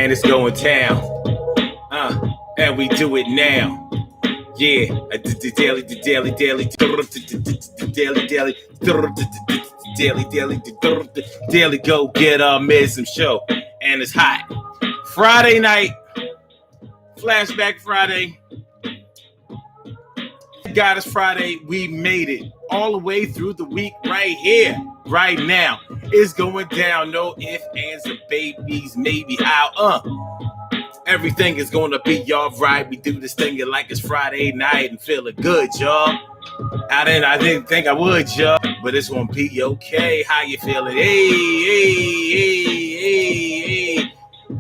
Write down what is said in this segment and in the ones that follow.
and it's going down. And we do it now. Yeah, the daily go get some show, and it's hot. Friday night, flashback Friday. God, it's Friday. We made it all the way through the week right here, right now. It's going down. No ifs, ands, or babies, maybe how. Everything is going to be all right. We do this thing like it's Friday night and feeling good, y'all. I didn't think I would, y'all, but it's going to be okay. How you feeling? Hey.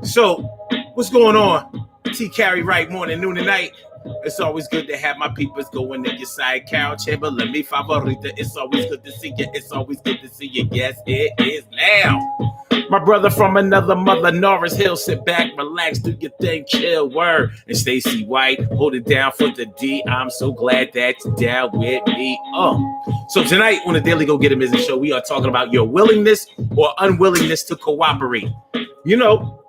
So, what's going on? T. Carey, right, morning, noon, and night. It's always good to have my peoples going in your side. Carol Chamberlain, mi favorita. It's always good to see you. It's always good to see you. Yes, it is now. My brother from another mother, Norris Hill. Sit back, relax, do your thing, chill, word. And Stacey White, hold it down for the D. I'm so glad that you're down with me. So tonight on the Daily Go Get It Business Show, we are talking about your willingness or unwillingness to cooperate. You know,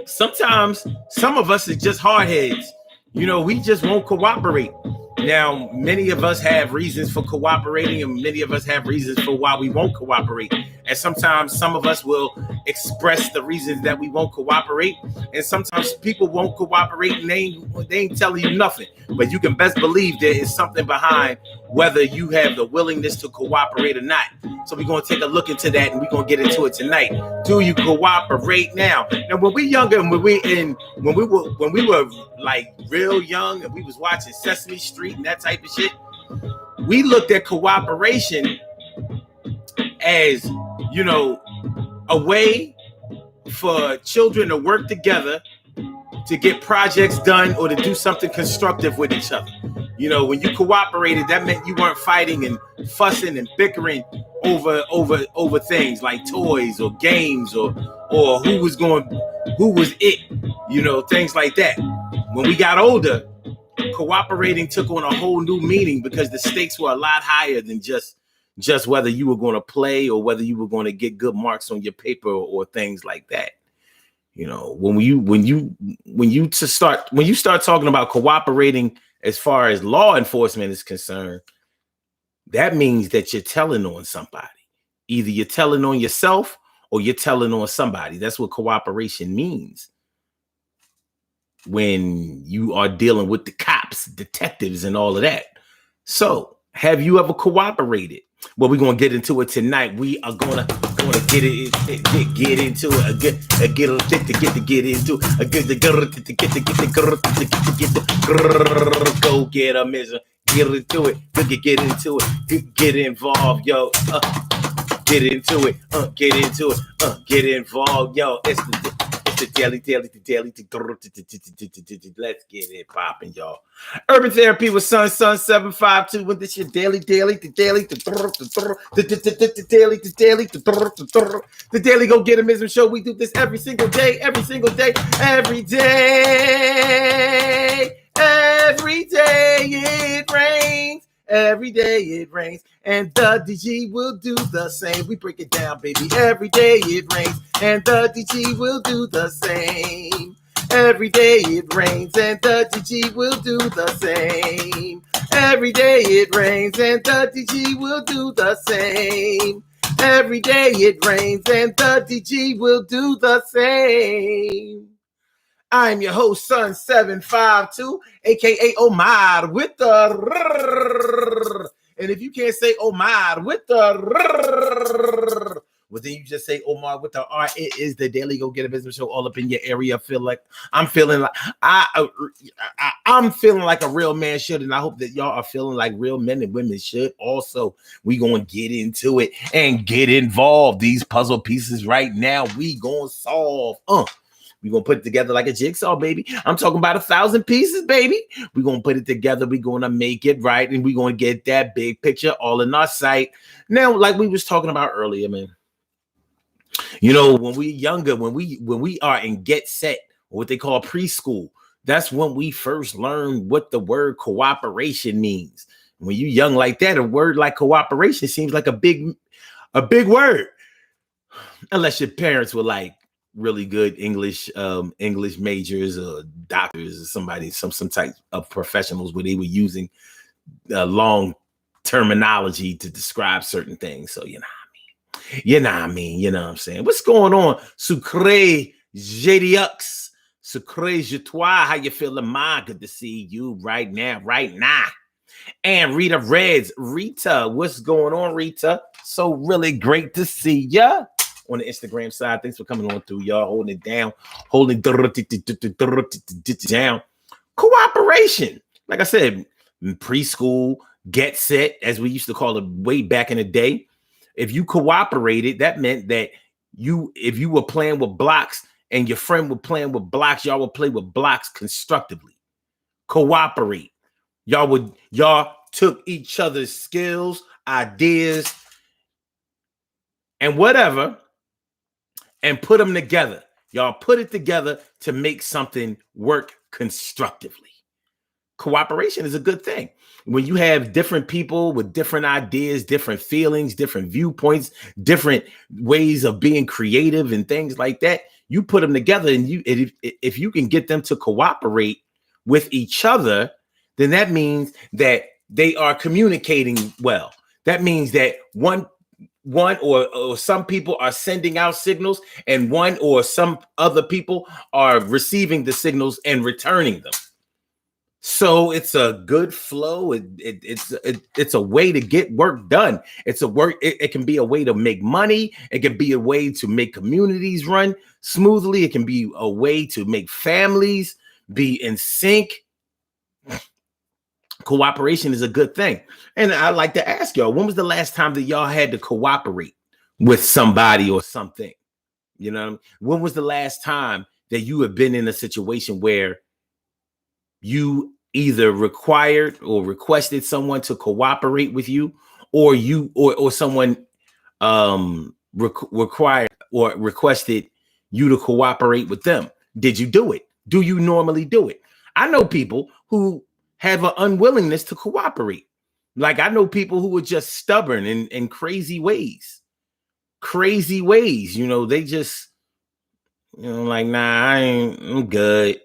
sometimes some of us are just hardheads. You know, we just won't cooperate. Now, many of us have reasons for cooperating, and many of us have reasons for why we won't cooperate. And sometimes some of us will express the reasons that we won't cooperate. And sometimes people won't cooperate and they ain't telling you nothing. But you can best believe there is something behind whether you have the willingness to cooperate or not. So we're going to take a look into that, and we're going to get into it tonight. Do you cooperate now? Now, when we younger, when we were like real young and we was watching Sesame Street and that type of shit, we looked at cooperation as, you know, a way for children to work together to get projects done or to do something constructive with each other. You know, when you cooperated, that meant you weren't fighting and fussing and bickering over things like toys or games or who was it, you know, things like that. When we got older, cooperating took on a whole new meaning because the stakes were a lot higher than just whether you were going to play or whether you were going to get good marks on your paper or things like that. You know, when you start talking about cooperating as far as law enforcement is concerned, that means that you're telling on somebody. Either you're telling on yourself or you're telling on somebody. That's what cooperation means. When you are dealing with the cops, detectives, and all of that. So, have you ever cooperated? Well, we're gonna get into it tonight. We are gonna get into it. Get into go get a measure. Get into it. Get into it. Get involved, yo. Get into it. Get into it. Get involved, yo. It's the daily. Let's get it popping, y'all. Urban Therapy with Sun 752. When this your daily. The daily go get a show. We do this every single day. Every day it rains. Every day it rains, and the DG will do the same. We break it down, baby. Every day it rains, and the DG will do the same. Every day it rains, and the DG will do the same. Every day it rains, and the DG will do the same. Every day it rains, and the DG will do the same. I'm your host, Sun 752, aka Omar with the. And if you can't say Omar with the, well, then you just say Omar with the R. It is the Daily Go Get a Business Show all up in your area. I'm feeling like a real man should, and I hope that y'all are feeling like real men and women should. Also, we gonna get into it and get involved. These puzzle pieces right now, we gonna solve. We're going to put it together like a jigsaw, baby. I'm talking about 1,000 pieces, baby. We're going to put it together. We're going to make it right. And we're going to get that big picture all in our sight. Now, like we was talking about earlier, man, you know, when we're younger, when we are in get set, or what they call preschool, that's when we first learn what the word cooperation means. When you're young like that, a word like cooperation seems like a big word. Unless your parents were like, really good English majors or doctors or somebody, some type of professionals where they were using long terminology to describe certain things. So you know what I mean, saying? What's going on? Sucre JDX, Sucre Je Toi, how you feeling, ma? Good to see you right now. And Rita Reds, Rita, what's going on, Rita? So really great to see ya on the Instagram side. Thanks for coming on through, y'all. Holding it down, down. Cooperation. Like I said, preschool, get set, as we used to call it way back in the day. If you cooperated, that meant that if you were playing with blocks and your friend were playing with blocks, y'all would play with blocks constructively. Cooperate. Y'all took each other's skills, ideas, and whatever, and put them together. Y'all put it together to make something work constructively. Cooperation is a good thing. When you have different people with different ideas, different feelings, different viewpoints, different ways of being creative and things like that, you put them together, and if you can get them to cooperate with each other, then that means that they are communicating well. That means that one or some people are sending out signals, and one or some other people are receiving the signals and returning them. So it's a good flow. It's a way to get work done. It can be a way to make money. It can be a way to make communities run smoothly. It can be a way to make families be in sync. Cooperation is a good thing. And I'd like to ask y'all, when was the last time that y'all had to cooperate with somebody or something? You know, when was the last time that you have been in a situation where you either required or requested someone to cooperate with you, or someone required or requested you to cooperate with them? Did you do it? Do you normally do it? I know people who have an unwillingness to cooperate. Like, I know people who are just stubborn in crazy ways. They just, like, nah, I'm good.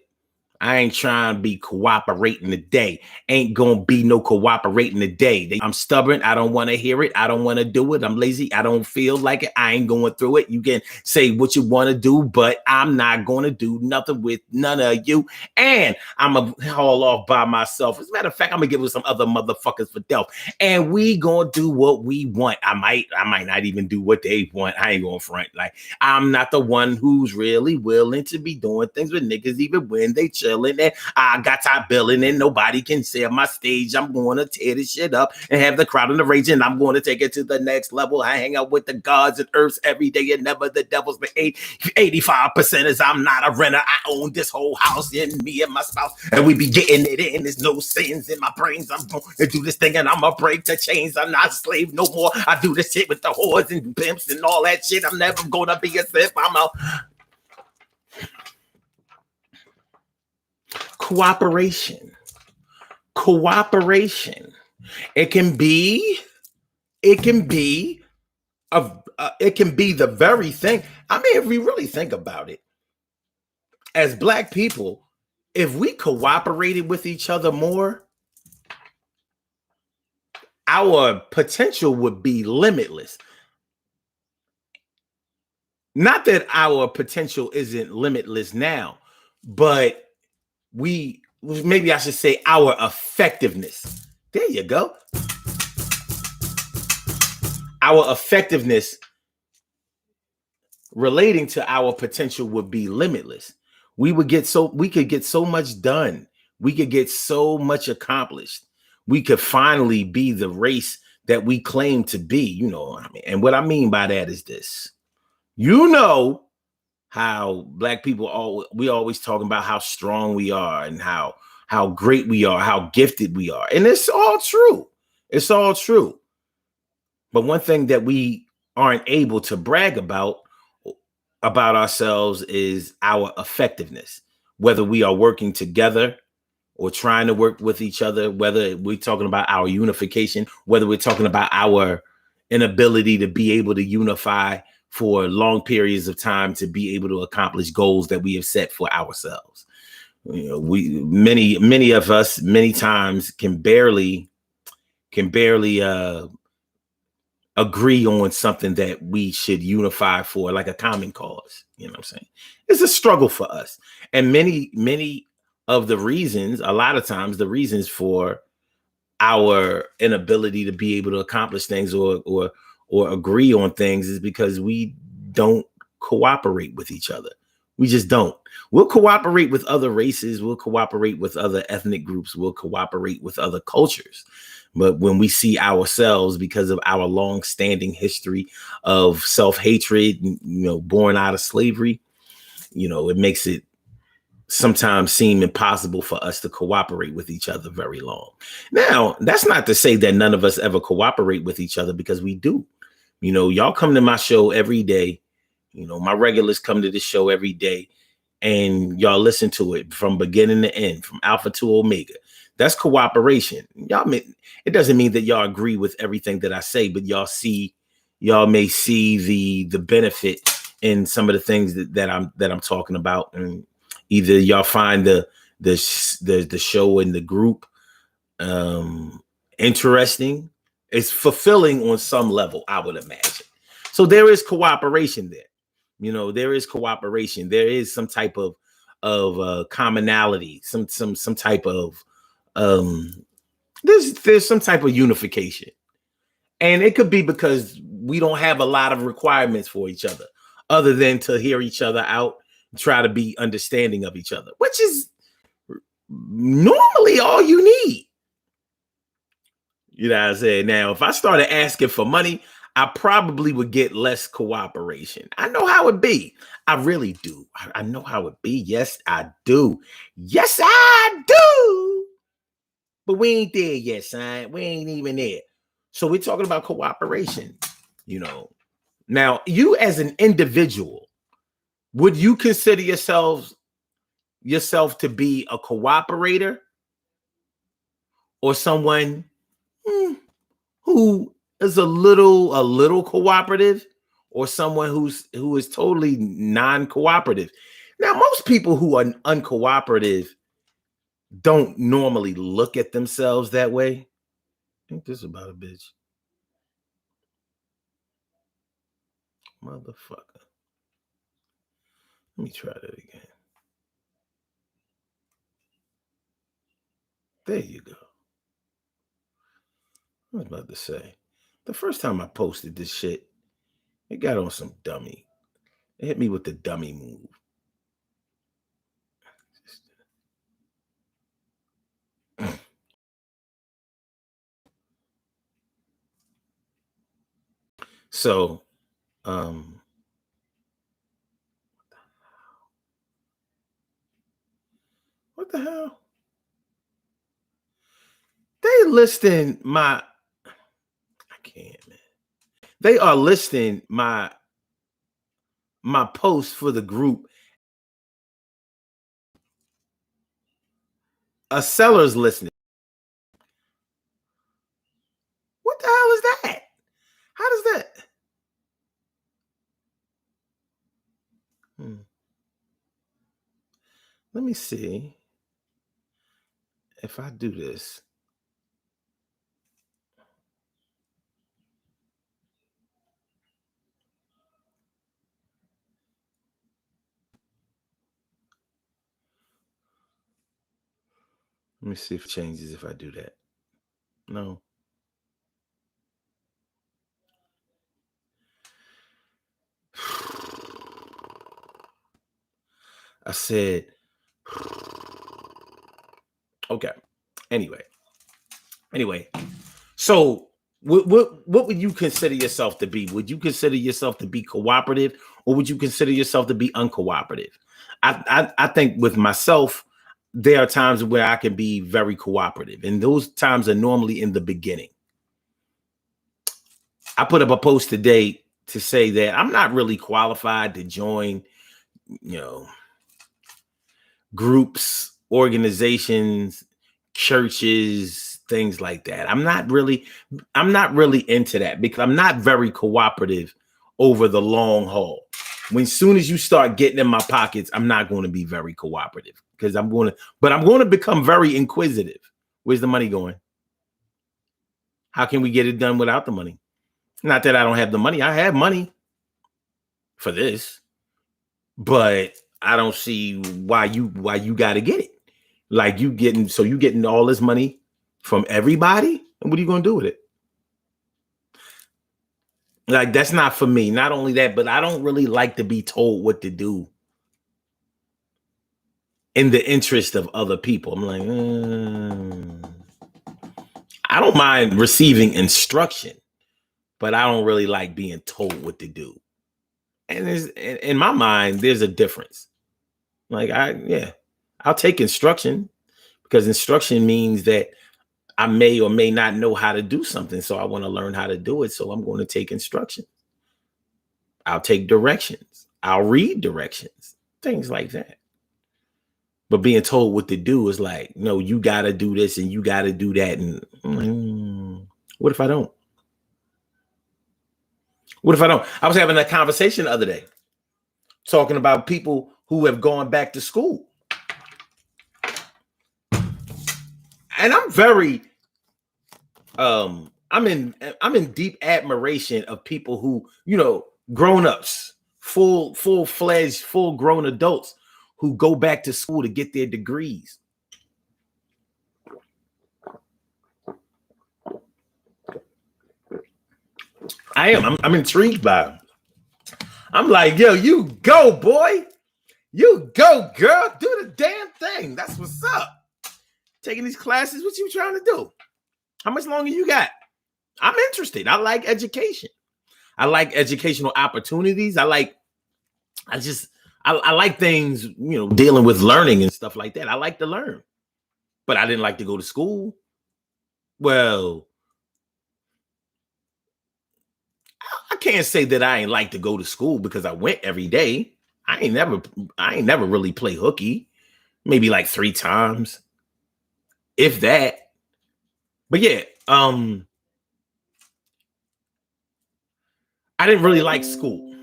I ain't trying to be cooperating today. Ain't gonna be no cooperating today. I'm stubborn. I don't want to hear it. I don't want to do it. I'm lazy. I don't feel like it. I ain't going through it. You can say what you want to do, but I'm not going to do nothing with none of you. And I'm going to haul off by myself. As a matter of fact, I'm going to give it some other motherfuckers for Delph. And we going to do what we want. I might not even do what they want. I ain't going front. Like, I'm not the one who's really willing to be doing things with niggas, even when they chilling. And I got top billing and nobody can share my stage. I'm going to tear this shit up and have the crowd in the rage, and I'm going to take it to the next level. I hang out with the gods and earths every day and never the devils. But 85% is I'm not a renter. I own this whole house, and me and my spouse, and we be getting it in. There's no sins in my brains. I'm going to do this thing and I'm going to break the chains. I'm not a slave no more. I do this shit with the whores and pimps and all that shit. I'm never going to be a slave. I'm out. Cooperation. It can be the very thing. I mean, if we really think about it, as Black people, if we cooperated with each other more, our potential would be limitless. Not that our potential isn't limitless now, but maybe I should say our effectiveness. There you go. Our effectiveness relating to our potential would be limitless. We could get so much done. We could get so much accomplished. We could finally be the race that we claim to be, And what I mean by that is this. How Black people we always talking about how strong we are and how great we are, how gifted we are. And it's all true. But one thing that we aren't able to brag about ourselves is our effectiveness, whether we are working together or trying to work with each other, whether we're talking about our unification, whether we're talking about our inability to be able to unify for long periods of time to be able to accomplish goals that we have set for ourselves. You know, many of us many times can barely agree on something that we should unify for, like a common cause. You know what I'm saying? It's a struggle for us. And many of the reasons, a lot of times the reasons for our inability to be able to accomplish things or agree on things is because we don't cooperate with each other. We just don't. We'll cooperate with other races, we'll cooperate with other ethnic groups, we'll cooperate with other cultures. But when we see ourselves, because of our long-standing history of self-hatred, you know, born out of slavery, you know, it makes it sometimes seem impossible for us to cooperate with each other very long. Now, that's not to say that none of us ever cooperate with each other, because we do. You know, y'all come to my show every day. You know, my regulars come to the show every day, and y'all listen to it from beginning to end, from alpha to omega. That's cooperation. It doesn't mean that y'all agree with everything that I say, but y'all may see the benefit in some of the things that I'm talking about, and either y'all find the show and the group interesting. It's fulfilling on some level, I would imagine. So there is cooperation there. You know, there is cooperation. There is some type of commonality, some type of there's some type of unification. And it could be because we don't have a lot of requirements for each other than to hear each other out, try to be understanding of each other, which is normally all you need. You know what I'm saying? Now, if I started asking for money, I probably would get less cooperation. I know how it be. I really do. I know how it be. Yes, I do. Yes, I do. But we ain't there yet, son. We ain't even there. So we're talking about cooperation, you know. Now, you as an individual, would you consider yourself to be a cooperator, or someone who is a little cooperative, or someone who is totally non-cooperative? Now, most people who are uncooperative don't normally look at themselves that way. I think this is about a bitch. Motherfucker. Let me try that again. There you go. I was about to say, the first time I posted this shit, it got on some dummy. It hit me with the dummy move. So, what the hell? They listing my, I can't, man. They are listing my post for the group. A seller's listening. What the hell is that? How does that? Let me see if I do this. Let me see if it changes if I do that. No. I said, okay. Anyway. So what would you consider yourself to be? Would you consider yourself to be cooperative, or would you consider yourself to be uncooperative? I think with myself, there are times where I can be very cooperative, and those times are normally in the beginning. I put up a post today to say that I'm not really qualified to join, you know, groups, organizations, churches, things like that. I'm not really into that, because I'm not very cooperative over the long haul. When soon as you start getting in my pockets, I'm not going to be very cooperative because I'm going to become very inquisitive. Where's the money going? How can we get it done without the money? Not that I don't have the money. I have money for this, but I don't see why you got to get it. Like you getting all this money from everybody, and what are you going to do with it? Like, that's not for me. Not only that, but I don't really like to be told what to do in the interest of other people. I'm like, I don't mind receiving instruction, but I don't really like being told what to do. And in my mind, there's a difference. Like, I'll take instruction because instruction means that I may or may not know how to do something. So I want to learn how to do it. So I'm going to take instruction. I'll take directions. I'll read directions, things like that. But being told what to do is like, no, you got to do this and you got to do that. And what if I don't? What if I don't? I was having a conversation the other day talking about people who have gone back to school. And I'm very, I'm in deep admiration of people who, grown-ups, full-fledged, full-grown adults who go back to school to get their degrees. I'm intrigued by them. I'm like, yo, you go, boy. You go, girl. Do the damn thing. That's what's up. Taking these classes, what you trying to do? How much longer you got? I'm interested. I like education. I like educational opportunities. I like things, dealing with learning and stuff like that. I like to learn. But I didn't like to go to school. Well, I can't say that I ain't like to go to school because I went every day. I ain't never really play hooky. Maybe like 3 times. If that. But yeah, I didn't really like school.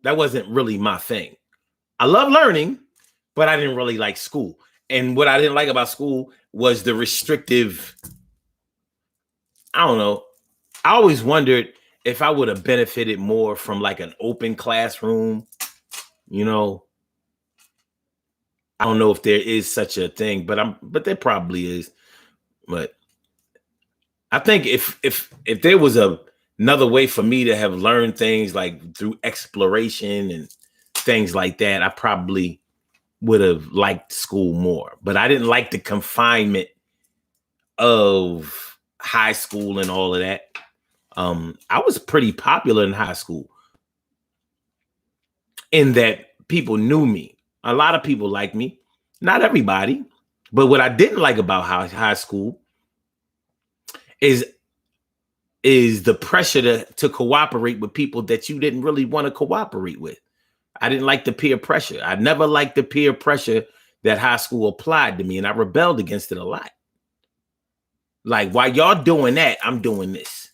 That wasn't really my thing. I love learning, but I didn't really like school. And what I didn't like about school was the restrictive, I don't know. I always wondered if I would have benefited more from like an open classroom, I don't know if there is such a thing, but there probably is. But I think if there was another way for me to have learned things like through exploration and things like that, I probably would have liked school more. But I didn't like the confinement of high school and all of that. I was pretty popular in high school in that people knew me. A lot of people liked me, not everybody. But what I didn't like about high school is the pressure to cooperate with people that you didn't really want to cooperate with. I didn't like the peer pressure. I never liked the peer pressure that high school applied to me, and I rebelled against it a lot. Like, while y'all doing that, I'm doing this.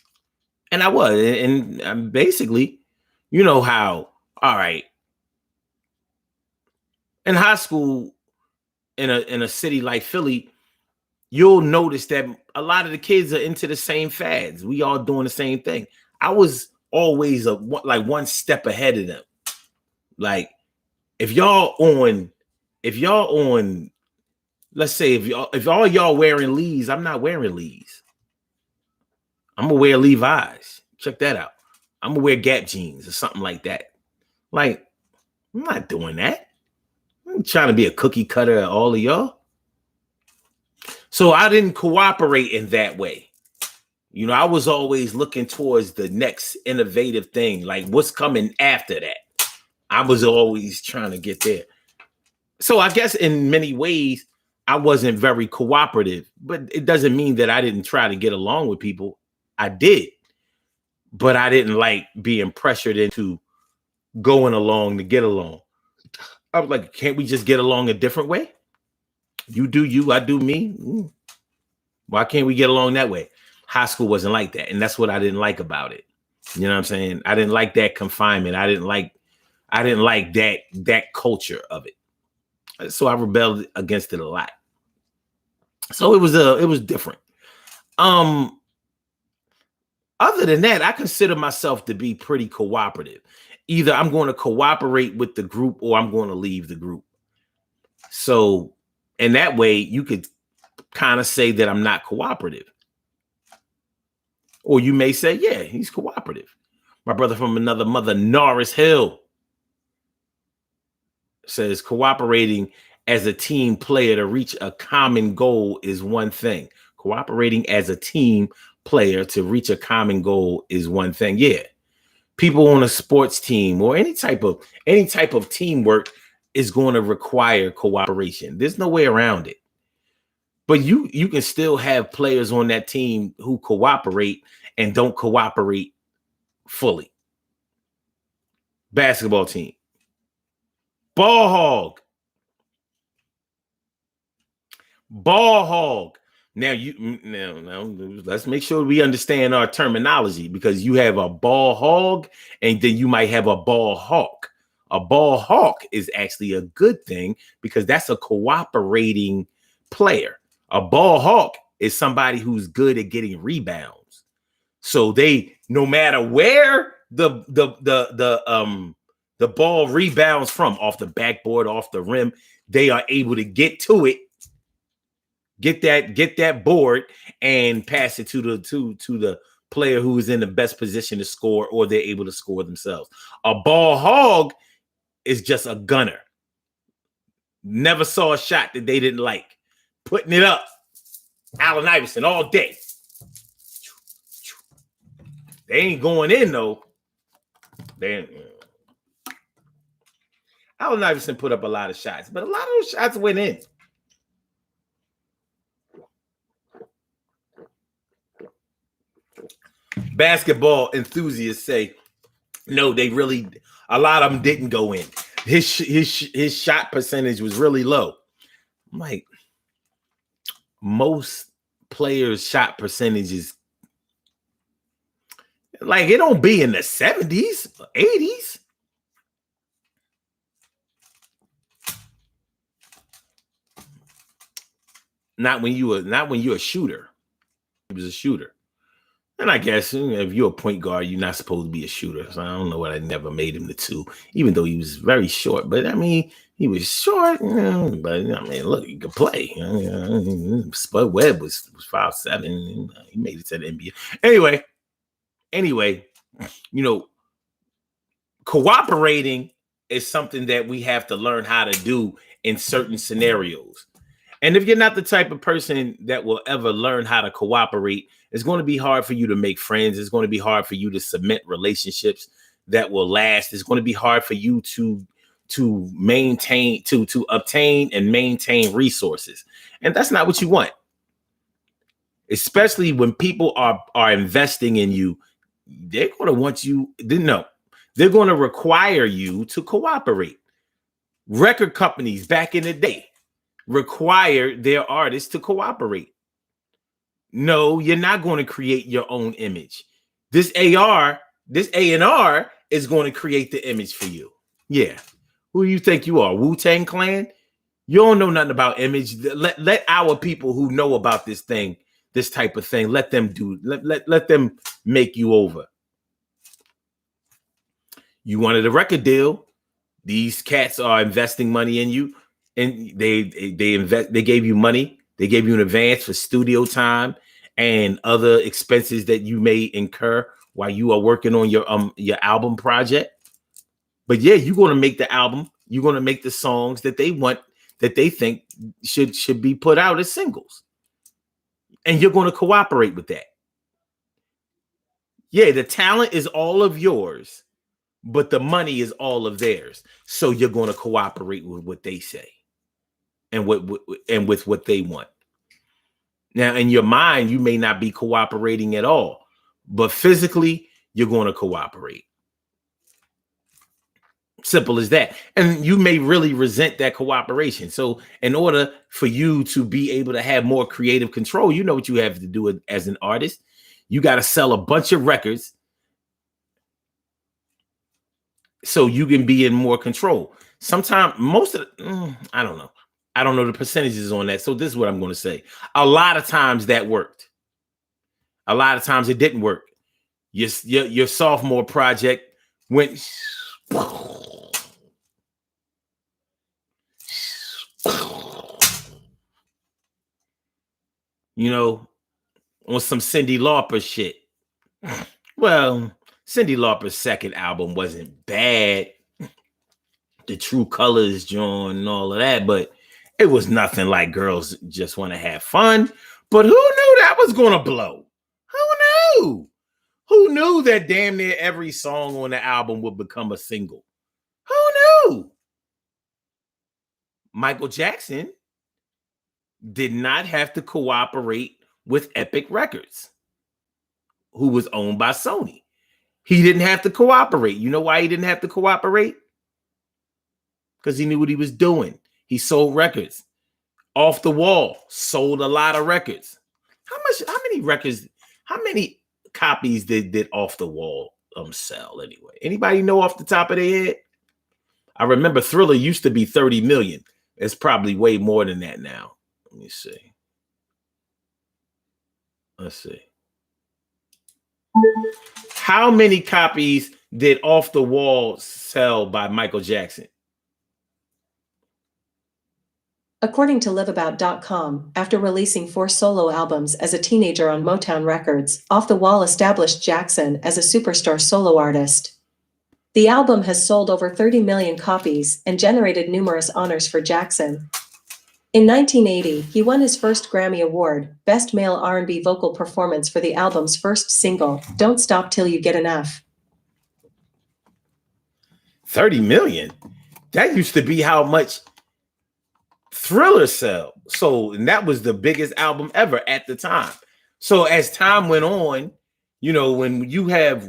And I was. And basically, you know how, all right, in high school, in a city like Philly, you'll notice that a lot of the kids are into the same fads. We all doing the same thing. I was always one step ahead of them. Like, if y'all on, let's say if all y'all wearing Lees, I'm not wearing Lees. I'm gonna wear Levi's. Check that out. I'm gonna wear Gap jeans or something like that. Like, I'm not doing that. I'm trying to be a cookie cutter of all of y'all. So I didn't cooperate in that way. I was always looking towards the next innovative thing, like what's coming after that. I was always trying to get there. So I guess in many ways, I wasn't very cooperative, but it doesn't mean that I didn't try to get along with people. I did, but I didn't like being pressured into going along to get along. I was like, can't we just get along a different way? You do you, I do me. Why can't we get along that way? High school wasn't like that. And that's what I didn't like about it. You know what I'm saying? I didn't like that confinement. I didn't like that culture of it. So I rebelled against it a lot. So it was different. Other than that, I consider myself to be pretty cooperative. Either I'm going to cooperate with the group or I'm going to leave the group. So, and that way you could kind of say that I'm not cooperative. Or you may say, yeah, he's cooperative. My brother from another mother, Norris Hill, says cooperating as a team player to reach a common goal is one thing. Cooperating as a team player to reach a common goal is one thing. Yeah. People on a sports team or any type of teamwork is going to require cooperation. There's no way around it. But you can still have players on that team who cooperate and don't cooperate fully. Basketball team. Ball hog. Ball hog. Now let's make sure we understand our terminology, because you have a ball hog and then you might have a ball hawk. A ball hawk is actually a good thing because that's a cooperating player. A ball hawk is somebody who's good at getting rebounds. So they, no matter where the ball rebounds from, off the backboard, off the rim, they are able to get to it, get that board, and pass it to the player who is in the best position to score, or they're able to score themselves. A ball hog is just a gunner. Never saw a shot that they didn't like. Putting it up. Allen Iverson all day. They ain't going in though. Allen Iverson put up a lot of shots, but a lot of those shots went in. Basketball enthusiasts say, no, a lot of them didn't go in. His shot percentage was really low. I'm like, most players' shot percentages, like, it don't be in the 70s, 80s. Not when you're a shooter. He was a shooter. And I guess if you're a point guard, you're not supposed to be a shooter. So I don't know what I never made him the two, even though he was very short. But I mean, he was short, but I mean, look, he could play. Spud Webb was 5'7". He made it to the NBA. Anyway, cooperating is something that we have to learn how to do in certain scenarios. And if you're not the type of person that will ever learn how to cooperate, it's going to be hard for you to make friends. It's going to be hard for you to cement relationships that will last. It's going to be hard for you to maintain, to obtain and maintain resources. And that's not what you want. Especially when people are investing in you, they're going to want you, they're going to require you to cooperate. Record companies back in the day required their artists to cooperate. No, you're not going to create your own image. This A&R is going to create the image for you. Yeah. Who do you think you are? Wu-Tang Clan? You don't know nothing about image. Let our people who know about this type of thing, let them make you over. You wanted a record deal. These cats are investing money in you, and they gave you money. They gave you an advance for studio time and other expenses that you may incur while you are working on your album project. But yeah, you're going to make the album. You're going to make the songs that they want, that they think should be put out as singles. And you're going to cooperate with that. Yeah, the talent is all of yours, but the money is all of theirs. So you're going to cooperate with what they say and with what they want. Now, in your mind, you may not be cooperating at all, but physically, you're going to cooperate. Simple as that. And you may really resent that cooperation. So in order for you to be able to have more creative control, you know what you have to do as an artist. You got to sell a bunch of records so you can be in more control. Sometimes most of I don't know. I don't know the percentages on that. So this is what I'm going to say. A lot of times that worked. A lot of times it didn't work. Your sophomore project went you know, on some Cyndi Lauper shit. Well, Cyndi Lauper's second album wasn't bad. The True Colors joint and all of that, but it was nothing like Girls Just Want to Have Fun. But who knew that was going to blow? Who knew? Who knew that damn near every song on the album would become a single? Who knew? Michael Jackson did not have to cooperate with Epic Records, who was owned by Sony. He didn't have to cooperate. You know why he didn't have to cooperate? Because he knew what he was doing. He sold records. Off the Wall sold a lot of records. How many copies did Off the Wall sell anyway? Anybody know off the top of their head? I remember Thriller used to be 30 million. It's probably way more than that now. Let me see. Let's see. How many copies did Off the Wall sell by Michael Jackson? According to liveabout.com, after releasing 4 solo albums as a teenager on Motown Records, Off the Wall established Jackson as a superstar solo artist. The album has sold over 30 million copies and generated numerous honors for Jackson. In 1980, he won his first Grammy Award, Best Male R&B Vocal Performance for the album's first single, Don't Stop Till You Get Enough. 30 million? That used to be how much Thriller sell. So, and that was the biggest album ever at the time. So as time went on, you know, when you have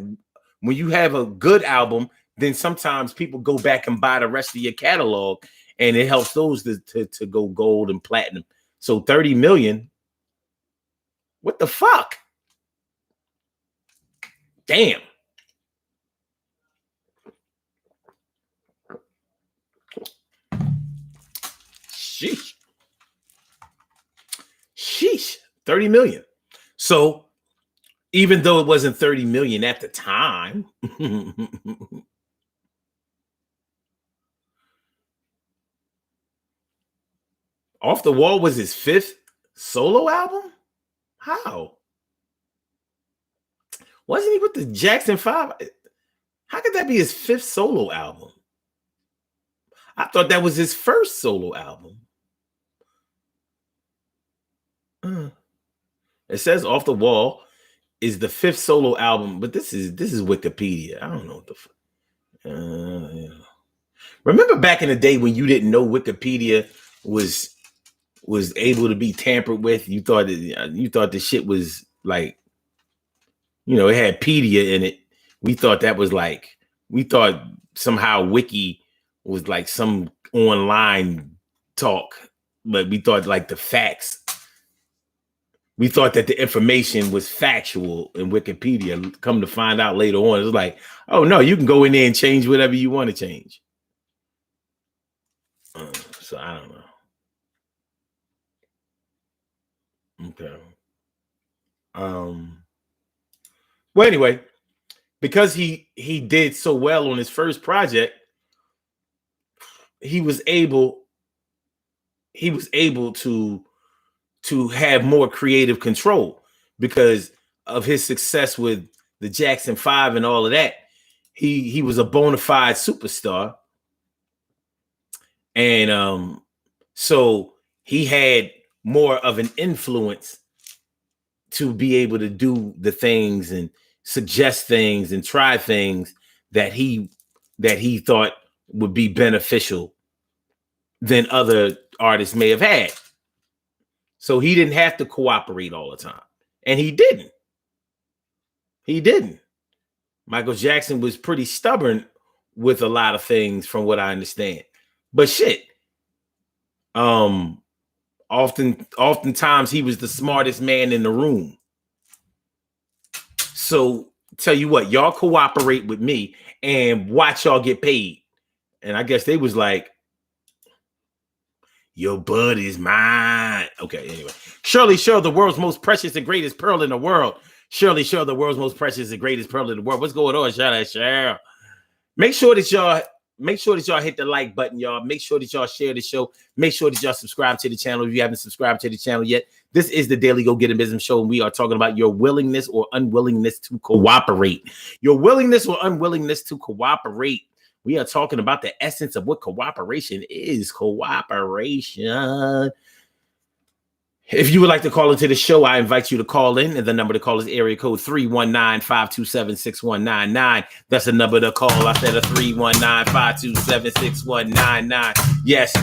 a good album, then sometimes people go back and buy the rest of your catalog, and it helps those to go gold and platinum. So 30 million. What the fuck? Damn. Sheesh. 30 million. So even though it wasn't 30 million at the time, Off the Wall was his 5th solo album? How? Wasn't he with the Jackson 5? How could that be his 5th solo album? I thought that was his first solo album. It says Off the Wall is the 5th solo album, but this is Wikipedia. I don't know what the fuck. Yeah. Remember back in the day when you didn't know Wikipedia was able to be tampered with? You thought the shit was like, you know, it had pedia in it. We thought somehow Wiki was like some online talk, but we thought like the facts. We thought that the information was factual in Wikipedia. Come to find out later on, it was like, oh no, you can go in there and change whatever you want to change. So I don't know. Okay. Well, anyway, because he did so well on his first project, he was able to have more creative control because of his success with the Jackson 5 and all of that. He was a bona fide superstar. And so he had more of an influence to be able to do the things and suggest things and try things that he thought would be beneficial than other artists may have had. So he didn't have to cooperate all the time. And he didn't. Michael Jackson was pretty stubborn with a lot of things from what I understand. But shit. Oftentimes he was the smartest man in the room. So tell you what, y'all cooperate with me and watch y'all get paid. And I guess they was like, your bud is mine. Okay, anyway. Shirley Show, the world's most precious and greatest pearl in the world. Shirley Show, the world's most precious and greatest pearl in the world. What's going on, Shirley Show? Make sure that y'all hit the like button, y'all. Make sure that y'all share the show. Make sure that y'all subscribe to the channel if you haven't subscribed to the channel yet. This is the Daily Go Get in Business Show, and we are talking about your willingness or unwillingness to cooperate. Your willingness or unwillingness to cooperate. We are talking about the essence of what cooperation is. Cooperation. If you would like to call into the show, I invite you to call in. And the number to call is area code 319-527-6199. That's the number to call. I said a 319-527-6199. Yes,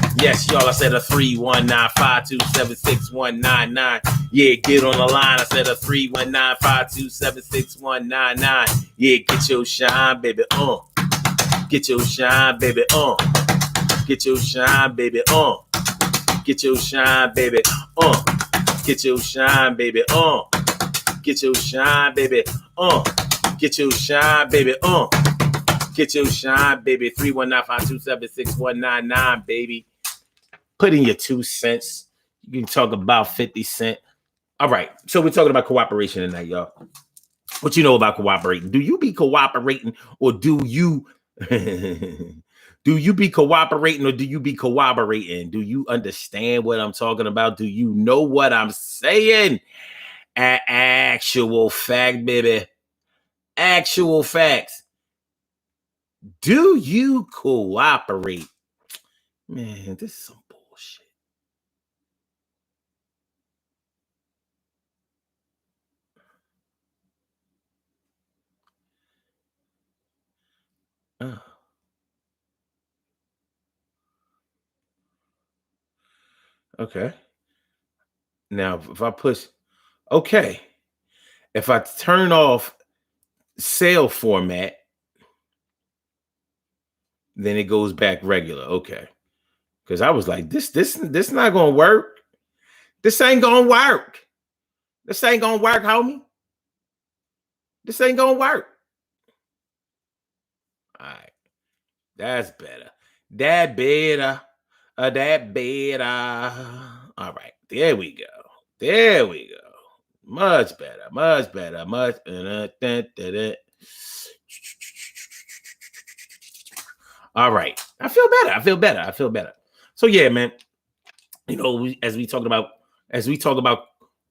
y'all. I said a 319-527-6199. Yeah, get on the line. I said a 319-527-6199. Yeah, get your shine, baby. Get your shine, baby. Get your shine, baby. Get your shine, baby. Get your shine, baby. Get your shine, baby. Get your shine, baby. Get your shine, baby. 319-527-6199, baby. Put in your 2 cents. You can talk about 50 cents. All right. So we're talking about cooperation tonight, y'all. What you know about cooperating? Do you be cooperating or do you do you be cooperating or do you be corroborating? Do you understand what I'm talking about? Do you know what I'm saying? Actual fact, baby. Actual facts. Do you cooperate? Man, this is some bullshit. Okay. Now, if I push, okay. If I turn off sale format, then it goes back regular. Okay. Because I was like, this not gonna work. This ain't gonna work. This ain't gonna work, homie. This ain't gonna work. All right. That's better. That better. That better. All right. There we go. There we go. Much better. Much better. Much better. All right. I feel better. I feel better. I feel better. So yeah, man. You know, as we talk about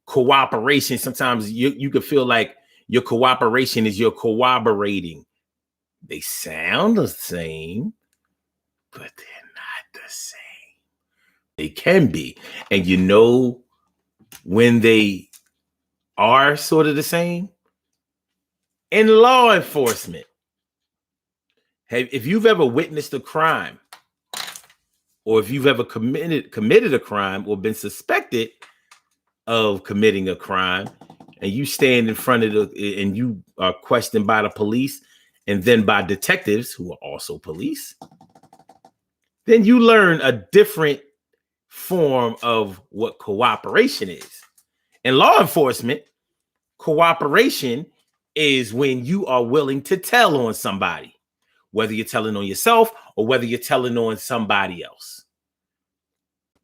cooperation, sometimes you could feel like your cooperation is your corroborating. They sound the same, but they're not the same. They can be. And you know when they are sort of the same? In law enforcement. If you've ever witnessed a crime, or if you've ever committed a crime or been suspected of committing a crime, and you stand in front of and you are questioned by the police and then by detectives who are also police, then you learn a different form of what cooperation is. In law enforcement, cooperation is when you are willing to tell on somebody, whether you're telling on yourself or whether you're telling on somebody else.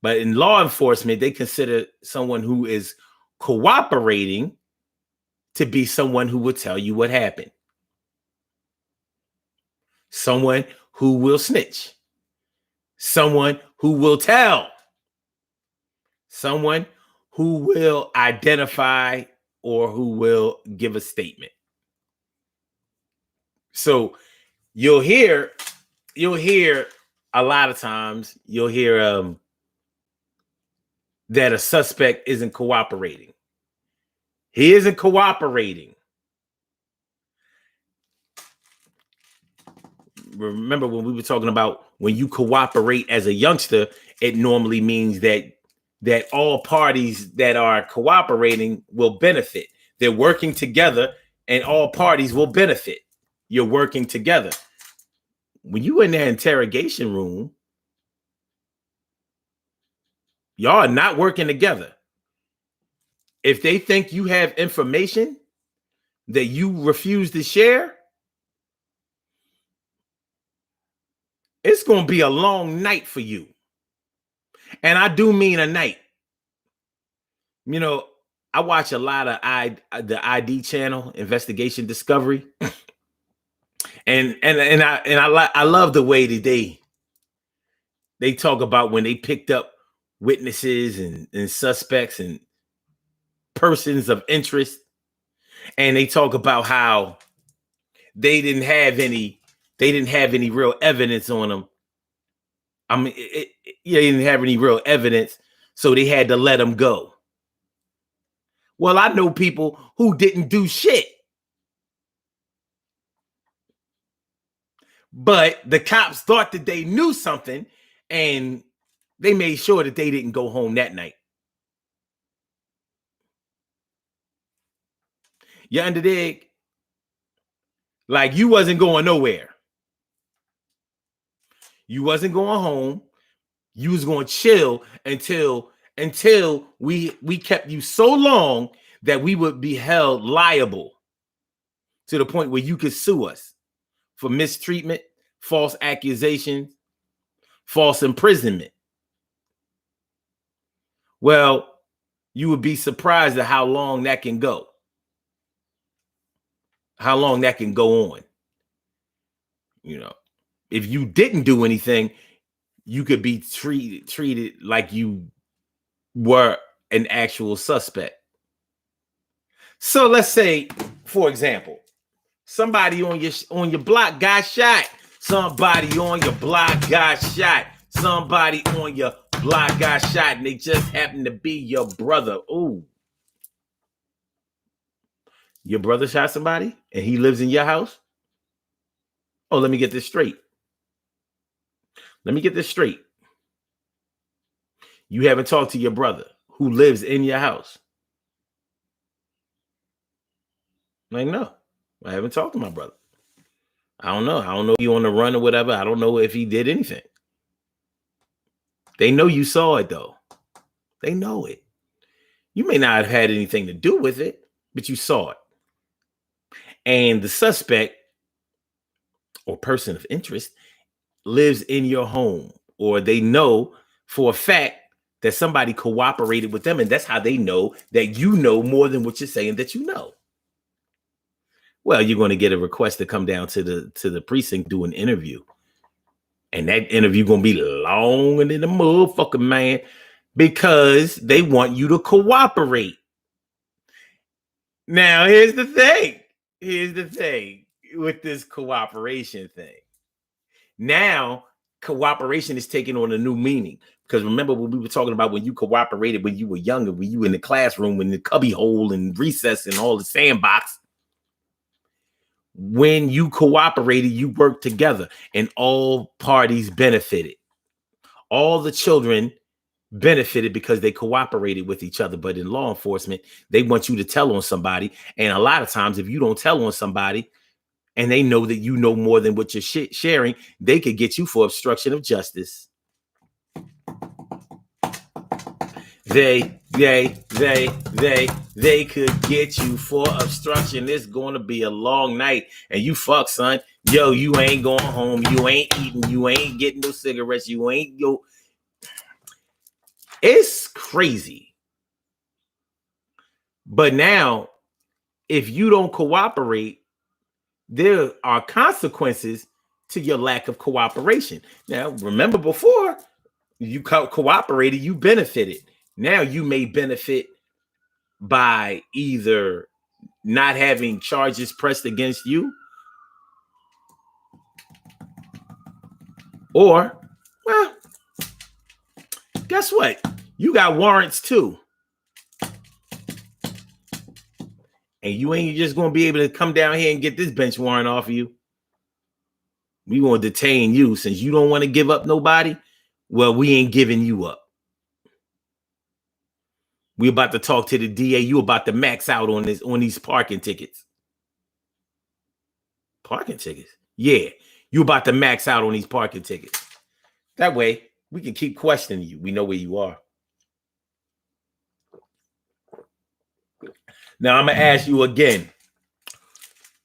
But in law enforcement, they consider someone who is cooperating to be someone who will tell you what happened. Someone who will snitch. Someone who will tell. Someone who will identify or who will give a statement. So you'll hear a lot of times, you'll hear that a suspect isn't cooperating. He isn't cooperating. Remember when we were talking about when you cooperate as a youngster, it normally means that all parties that are cooperating will benefit. They're working together and all parties will benefit. You're working together. When you in their interrogation room, y'all are not working together. If they think you have information, that you refuse to share, it's going to be a long night for you. And I do mean a night. You know, I watch a lot of the ID channel, Investigation Discovery. I love the way that they talk about when they picked up witnesses and suspects and persons of interest, and they talk about how they didn't have any real evidence on them. I mean, they didn't have any real evidence, so they had to let them go. Well, I know people who didn't do shit, but the cops thought that they knew something, and they made sure that they didn't go home that night. You underdig? Like, you wasn't going nowhere. You wasn't going home. You was going to chill until we kept you so long that we would be held liable to the point where you could sue us for mistreatment, false accusations, false imprisonment. Well, you would be surprised at how long that can go. How long that can go on. You know, if you didn't do anything, you could be treated like you were an actual suspect. So let's say, for example, somebody on your block got shot. Somebody on your block got shot. Somebody on your block got shot, and they just happen to be your brother. Ooh. Your brother shot somebody and he lives in your house? Oh, let me get this straight. You haven't talked to your brother who lives in your house. Like, no, I haven't talked to my brother. I don't know. I don't know if you on the run or whatever. I don't know if he did anything. They know you saw it, though. They know it. You may not have had anything to do with it, but you saw it. And the suspect or person of interest lives in your home, or they know for a fact that somebody cooperated with them, and that's how they know that you know more than what you're saying that you know. Well, you're going to get a request to come down to the precinct, do an interview. And that interview going to be longer than the motherfucker, man, because they want you to cooperate. Now, here's the thing with this cooperation thing. Now, cooperation is taking on a new meaning. Because remember what we were talking about when you cooperated when you were younger, when you were in the classroom, in the cubby hole and recess and all the sandbox. When you cooperated, you worked together and all parties benefited. All the children benefited because they cooperated with each other. But in law enforcement, they want you to tell on somebody. And a lot of times, if you don't tell on somebody and they know that you know more than what you're sharing, they could get you for obstruction of justice. They could get you for obstruction. It's going to be a long night. And you fuck, son. Yo, you ain't going home. You ain't eating. You ain't getting no cigarettes. You ain't yo. It's crazy. But now, if you don't cooperate, there are consequences to your lack of cooperation. Now, remember before you cooperated, you benefited. Now you may benefit by either not having charges pressed against you, or, well, guess what? You got warrants too. And you ain't just going to be able to come down here and get this bench warrant off of you. We going to detain you since you don't want to give up nobody. Well, we ain't giving you up. We about to talk to the DA. You about to max out on these parking tickets. Parking tickets? Yeah. You about to max out on these parking tickets. That way, we can keep questioning you. We know where you are. Now, I'm going to ask you again.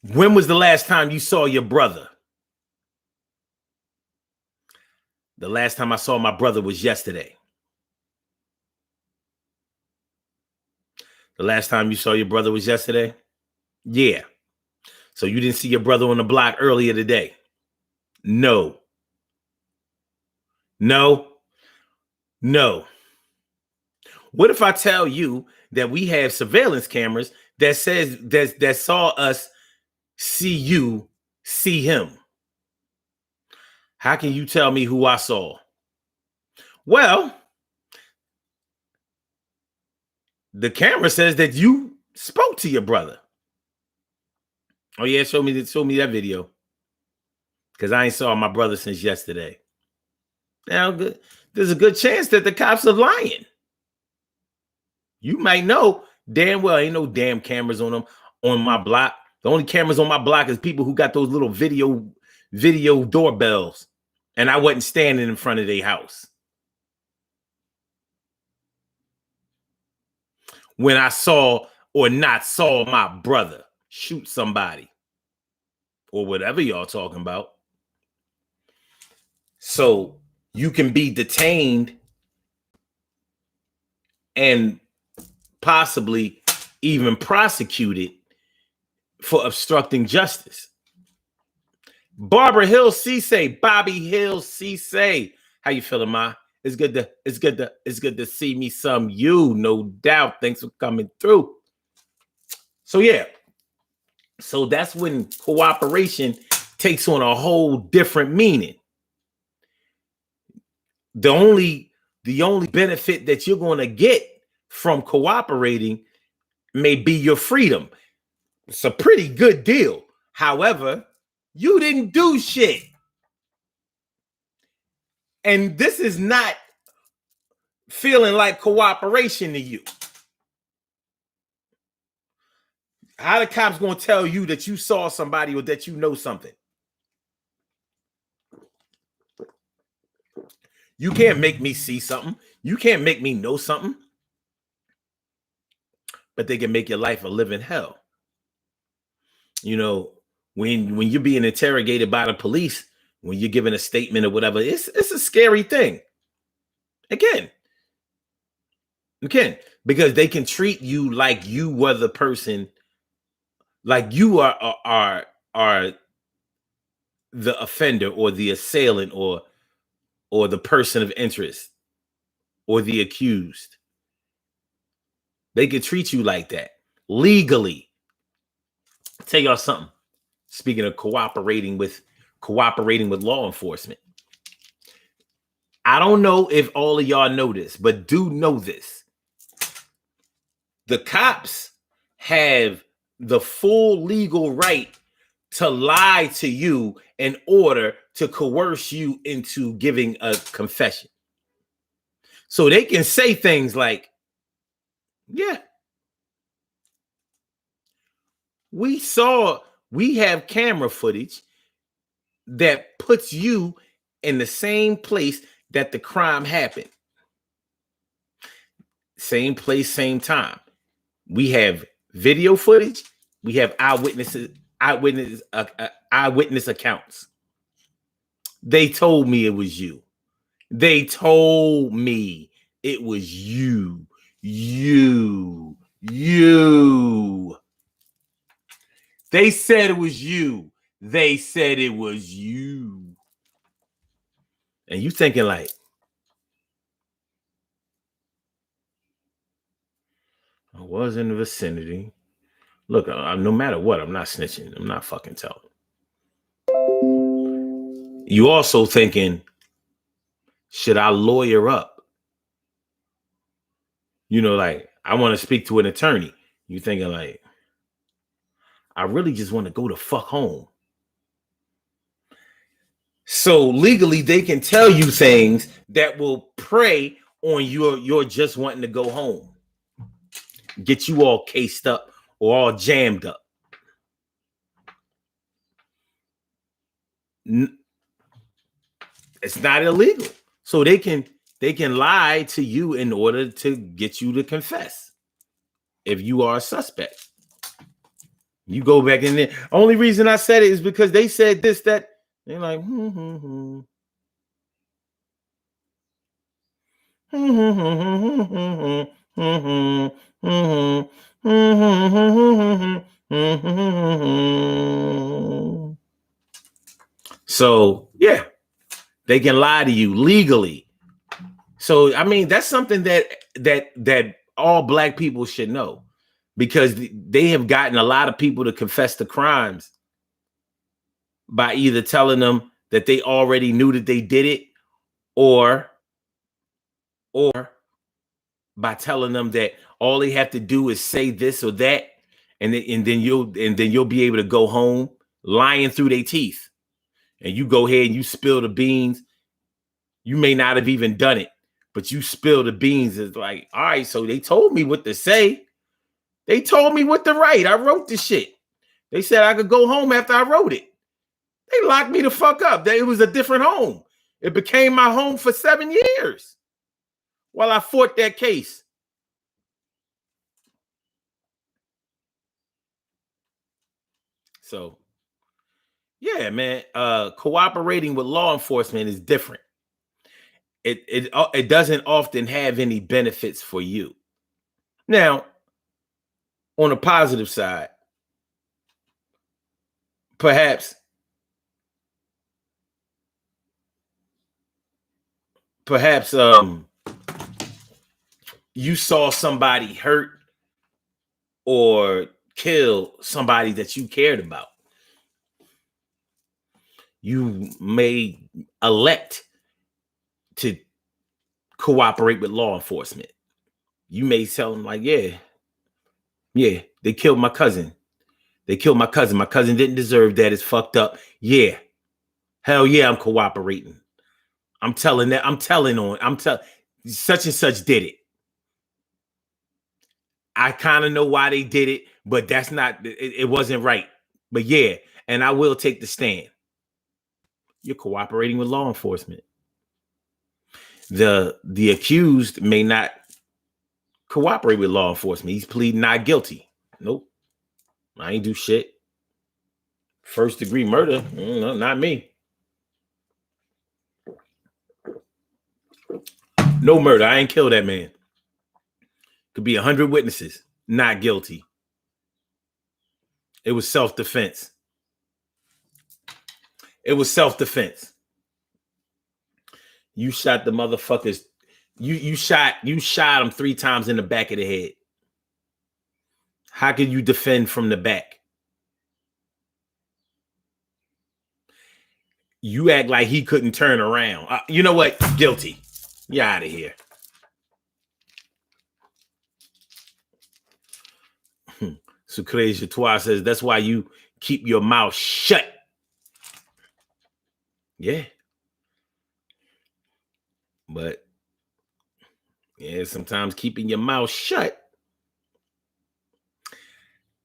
When was the last time you saw your brother? The last time I saw my brother was yesterday. The last time you saw your brother was yesterday? Yeah. So you didn't see your brother on the block earlier today? No. No. No. What if I tell you that we have surveillance cameras that says that saw us see you see him? How can you tell me who I saw? Well, the camera says that you spoke to your brother. Oh yeah, show me that video. Because I ain't saw my brother since yesterday. Now, there's a good chance that the cops are lying. You might know damn well ain't no damn cameras on them on my block. The only cameras on my block is people who got those little video doorbells. And I wasn't standing in front of their house when I saw or not saw my brother shoot somebody or whatever y'all talking about. So you can be detained and possibly even prosecuted for obstructing justice. Barbara Hill Cisse, Bobby Hill Cisse. How you feeling, Ma? It's good to see me some you, no doubt. Thanks for coming through. So yeah. So that's when cooperation takes on a whole different meaning. The only benefit that you're going to get from cooperating may be your freedom. It's a pretty good deal. However, you didn't do shit. And this is not feeling like cooperation to you. How the cops going to tell you that you saw somebody or that you know something? You can't make me see something. You can't make me know something. But they can make your life a living hell. You know, when you're being interrogated by the police, when you're giving a statement or whatever, it's a scary thing. Again, because they can treat you like you were the person, like you are the offender or the assailant or the person of interest or the accused. They can treat you like that legally. I'll tell y'all something. Speaking of cooperating with law enforcement. I don't know if all of y'all know this, but do know this. The cops have the full legal right to lie to you in order to coerce you into giving a confession. So they can say things like, yeah, we have camera footage that puts you in the same place that the crime happened. Same place, same time. We have video footage. We have eyewitness accounts. They told me it was you. They told me it was you. You. They said it was you. They said it was you. And you thinking like, I was in the vicinity. Look, no matter what, I'm not snitching. I'm not fucking telling. You also thinking, should I lawyer up? You know, like, I want to speak to an attorney. You thinking like, I really just want to go the fuck home. So legally, they can tell you things that will prey on your just wanting to go home. Get you all cased up or all jammed up. It's not illegal. So they can lie to you in order to get you to confess if you are a suspect. You go back in there. Only reason I said it is because they said this, that. They're like, So, yeah, they can lie to you legally. So, I mean, that's something that all black people should know, because they have gotten a lot of people to confess to crimes by either telling them that they already knew that they did it, or by telling them that all they have to do is say this or that, and then you'll be able to go home lying through their teeth. And you go ahead and you spill the beans. You may not have even done it, but you spill the beans. It's like, all right, so they told me what to say. They told me what to write. I wrote the shit. They said I could go home after I wrote it. They locked me the fuck up. It was a different home. It became my home for 7 years while I fought that case. So, yeah, man, cooperating with law enforcement is different. It doesn't often have any benefits for you. Now, on the positive side, perhaps you saw somebody hurt or kill somebody that you cared about. You may elect to cooperate with law enforcement. You may tell them like, yeah, they killed my cousin. They killed my cousin. My cousin didn't deserve that. It's fucked up. Yeah. Hell yeah, I'm cooperating. I'm telling such and such did it. I kind of know why they did it, but that's not, it wasn't right. But yeah, and I will take the stand. You're cooperating with law enforcement. The accused may not cooperate with law enforcement. He's pleading not guilty. Nope. I ain't do shit. First degree murder, no, not me. No murder. I ain't kill that man. Could be 100 witnesses. Not guilty. It was self-defense. It was self-defense. You shot the motherfuckers. You shot him 3 times in the back of the head. How can you defend from the back? You act like he couldn't turn around. You know what? Guilty. You're out of here. Sucre Chatois says that's why you keep your mouth shut. Yeah. But yeah, sometimes keeping your mouth shut.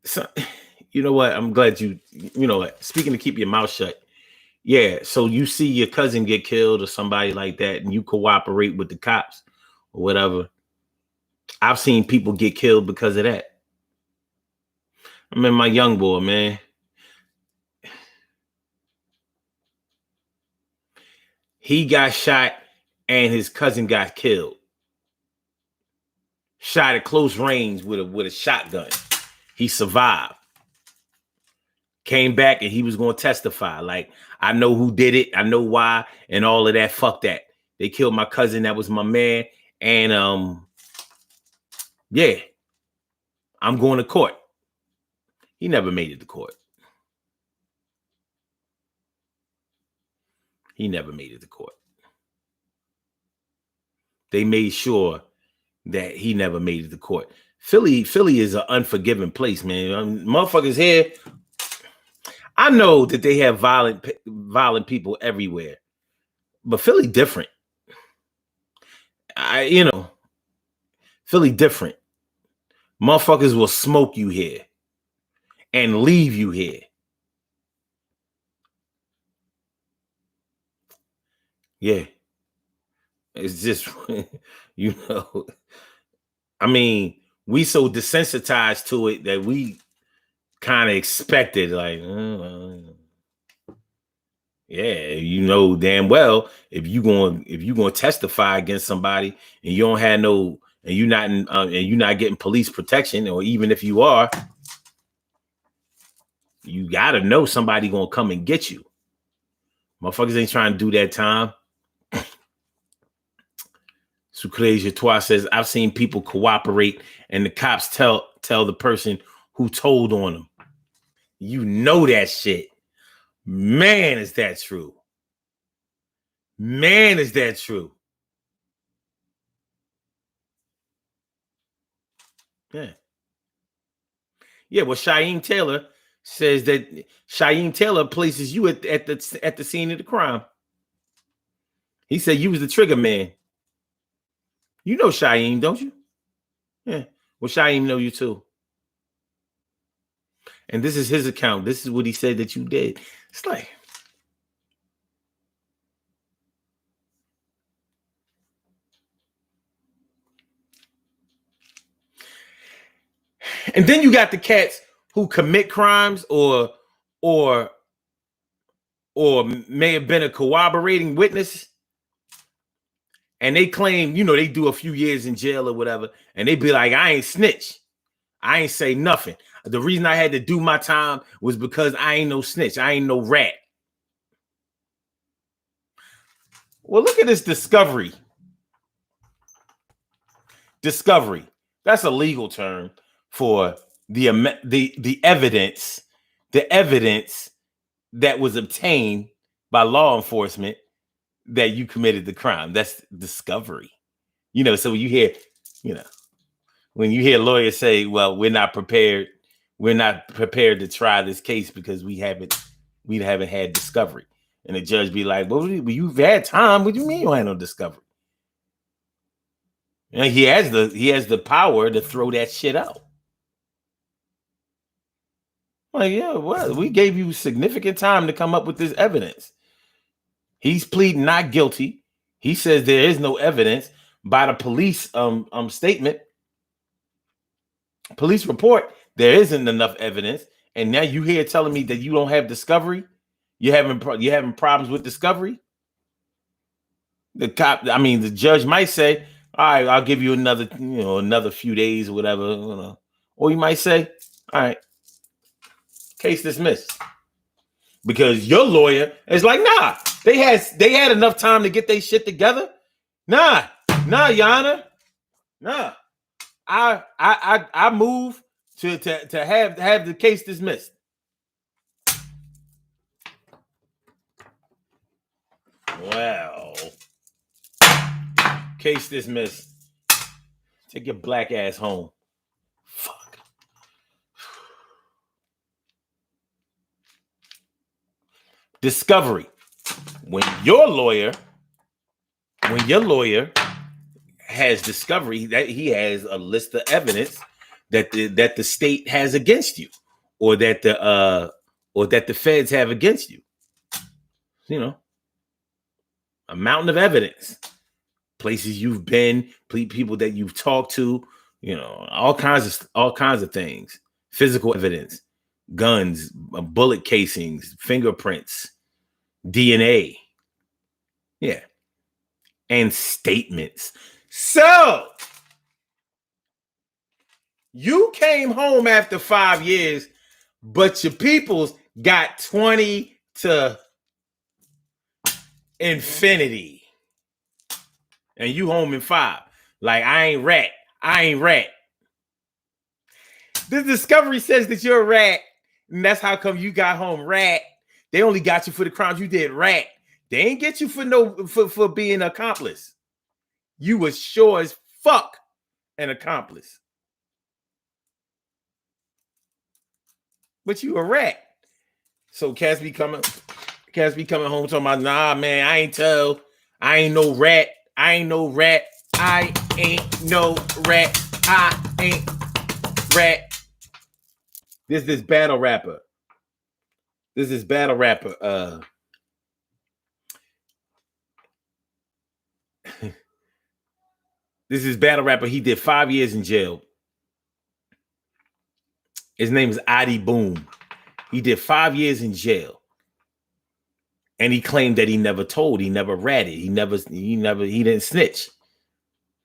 So, you know what? I'm glad you know what? Speaking of keep your mouth shut. Yeah. So you see your cousin get killed or somebody like that, and you cooperate with the cops or whatever. I've seen people get killed because of that. I mean, my young boy, man. He got shot and his cousin got killed. Shot at close range with a shotgun. He survived. Came back and he was going to testify. Like, I know who did it. I know why and all of that. Fuck that. They killed my cousin. That was my man. And yeah, I'm going to court. He never made it to court. He never made it to court. They made sure that he never made it to court. Philly is an unforgiving place, man. Motherfuckers here. I know that they have violent people everywhere, but Philly different. Philly different. Motherfuckers will smoke you here and leave you here. Yeah. It's just, I mean, we so desensitized to it that we kind of expected, like, yeah, you know damn well if you going to testify against somebody and you don't have no, and you're not and you're not getting police protection, or even if you are, you gotta know somebody gonna come and get you. Motherfuckers ain't trying to do that time. Sucre Toi says, I've seen people cooperate and the cops tell the person who told on them. You know that shit. Man, is that true? Man, is that true? Yeah. Yeah, well, Shaeen Taylor says that Shaeen Taylor places you at the scene of the crime. He said you was the trigger man. You know Shaeen, don't you? Yeah. Well, Shaeen know you too. And this is his account. This is what he said that you did. It's like, and then you got the cats who commit crimes or may have been a corroborating witness, and they claim, you know, they do a few years in jail or whatever, and they be like, I ain't snitch. I ain't say nothing. The reason I had to do my time was because I ain't no snitch. I ain't no rat. Well, look at this discovery. Discovery. That's a legal term for the evidence, that was obtained by law enforcement that you committed the crime. That's discovery. You know, so when you hear, when you hear lawyers say, well, we're not prepared to try this case because we haven't had discovery. And the judge be like, well, you've had time. What do you mean you ain't no discovery? And he has the power to throw that shit out. Like, yeah, well, we gave you significant time to come up with this evidence. He's pleading not guilty. He says there is no evidence. By the police statement, police report, there isn't enough evidence. And now you here telling me that you don't have discovery? You're having problems with discovery? The judge might say, all right, I'll give you another few days or whatever, or you might say, all right, case dismissed. Because your lawyer is like, nah, they had enough time to get their shit together. Nah, Your Honor. Nah. I move to have the case dismissed. Well, case dismissed. Take your black ass home. Fuck. Discovery. When your lawyer has discovery, that he has a list of evidence that the state has against you, or that the feds have against you. A mountain of evidence, places you've been, people that you've talked to, all kinds of things, physical evidence, guns, bullet casings, fingerprints, DNA, yeah, and statements. So you came home after 5 years, but your peoples got 20 to infinity. And you home in 5. Like, I ain't rat. This discovery says that you're a rat. And that's how come you got home rat. They only got you for the crimes you did rat. They ain't get you for being an accomplice. You was sure as fuck an accomplice. But you a rat. So cats be coming home talking about, nah, man, I ain't no rat. I ain't no rat. I ain't no rat. I ain't rat. This battle rapper. This is battle rapper. This is battle rapper. He did 5 years in jail. His name is Adi Boom. He did 5 years in jail. And he claimed that he never told, he never ratted, he didn't snitch.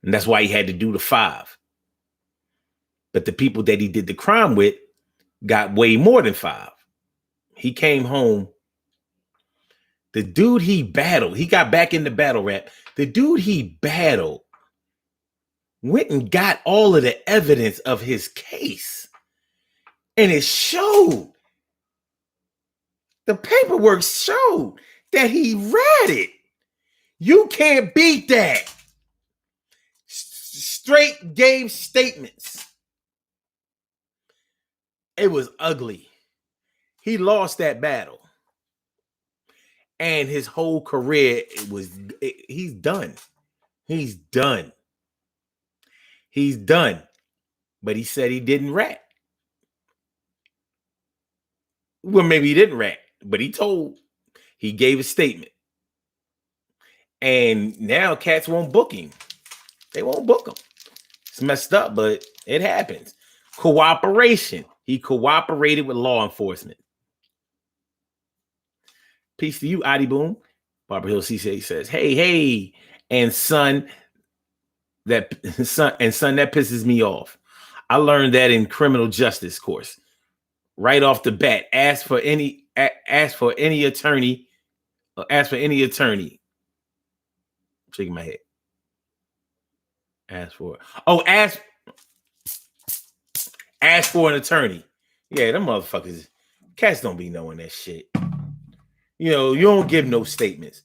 And that's why he had to do the 5. But the people that he did the crime with got way more than 5. He came home. The dude he battled, he got back into battle rap. The dude he battled went and got all of the evidence of his case. And it showed. The paperwork showed that he ratted. You can't beat that. Straight game statements. It was ugly. He lost that battle. And his whole career, he's done. He's done. He's done. But he said he didn't rat. Well, maybe he didn't rat, but he gave a statement. And now cats won't book him. They won't book him. It's messed up, but it happens. Cooperation. He cooperated with law enforcement. Peace to you, Adi Boom. Barbara Hill CC says, hey, and son, that pisses me off. I learned that in criminal justice course. Right off the bat, ask for any attorney. I'm shaking my head. Ask for an attorney. Yeah, them motherfuckers, cats don't be knowing that shit. You know, you don't give no statements.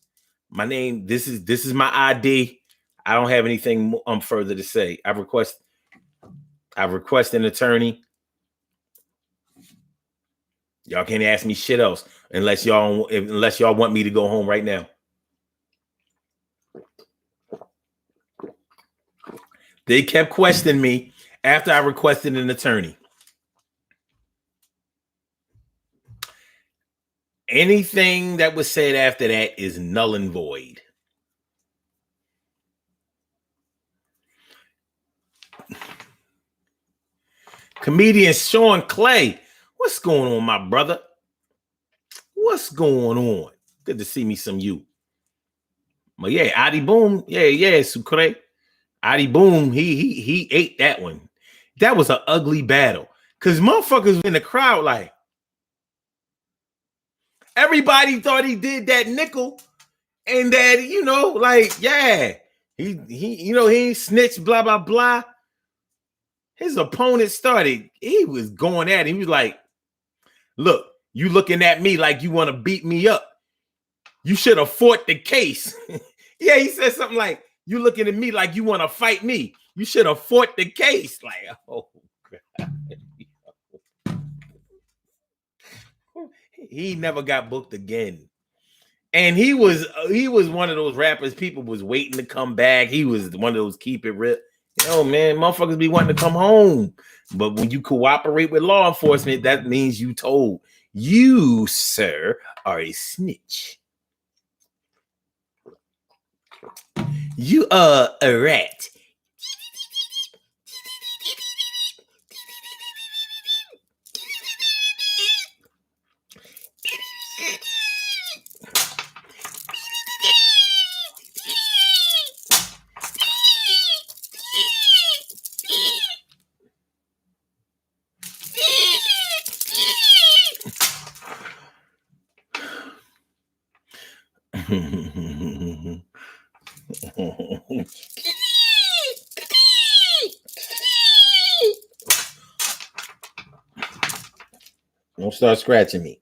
My name, this is my ID. I don't have anything further to say. I request an attorney. Y'all can't ask me shit else unless y'all want me to go home right now. They kept questioning me after I requested an attorney. Anything that was said after that is null and void. Comedian Sean Clay. What's going on, my brother? What's going on? Good to see me some you. But yeah, Adi Boom. Yeah, Sucre. Adi Boom, he ate that one. That was an ugly battle. Because motherfuckers in the crowd, like, everybody thought he did that nickel. And that, he ain't snitched, blah, blah, blah. His opponent started, he was going at him. He was like, look, you looking at me like you want to beat me up. You should have fought the case. Yeah, he said something like, you looking at me like you want to fight me. You should have fought the case. Like, oh, God. He never got booked again. And he was one of those rappers people was waiting to come back. He was one of those keep it real. Man, motherfuckers be wanting to come home. But when you cooperate with law enforcement, that means you told. You, sir, are a snitch. You are a rat. Don't start scratching me.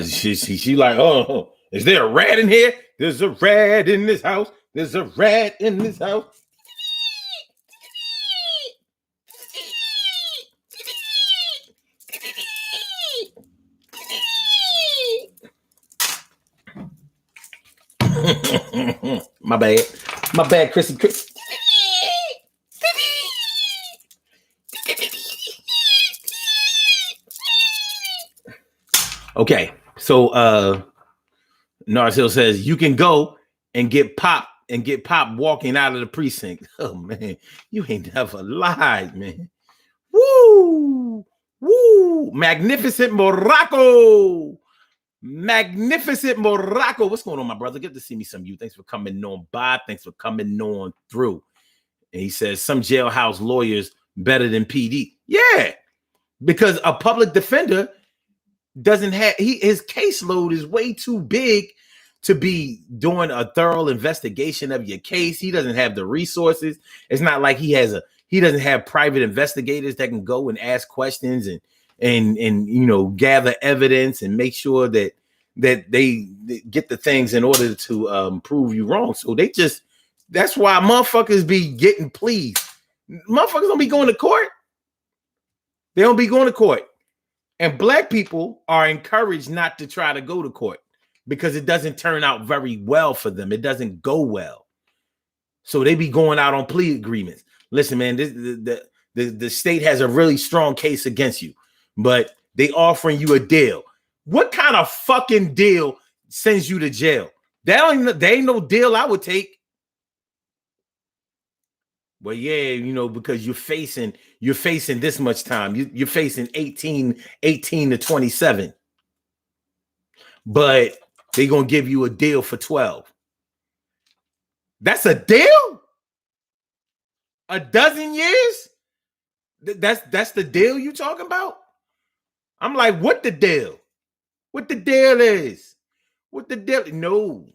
She like, oh, is there a rat in here? There's a rat in this house. There's a rat in this house. My bad, Chrissy. Okay, so Narsil says you can go and get Pop walking out of the precinct. Oh man, you ain't never lied, man. Woo! Woo! Magnificent Morocco. Magnificent Morocco. What's going on, my brother? Good to see me some of you. Thanks for coming on by. Thanks for coming on through. And he says some jailhouse lawyers better than PD. Yeah, because a public defender doesn't have his caseload is way too big to be doing a thorough investigation of your case. He doesn't have the resources. It's not like he doesn't have private investigators that can go and ask questions and you know, gather evidence and make sure that they get the things in order to prove you wrong. So that's why motherfuckers be getting pleas. Motherfuckers don't be going to court. They don't be going to court. And black people are encouraged not to try to go to court because it doesn't turn out very well for them. It doesn't go well. So they be going out on plea agreements. Listen, man, the state has a really strong case against you, but they offering you a deal. What kind of fucking deal sends you to jail? There ain't no deal I would take. Well, yeah, you know, because you're facing this much time. You're facing 18 to 27. But they're going to give you a deal for 12. That's a deal? A dozen years? That's the deal you talking about? I'm like, what the deal? What the deal is? What the deal? No.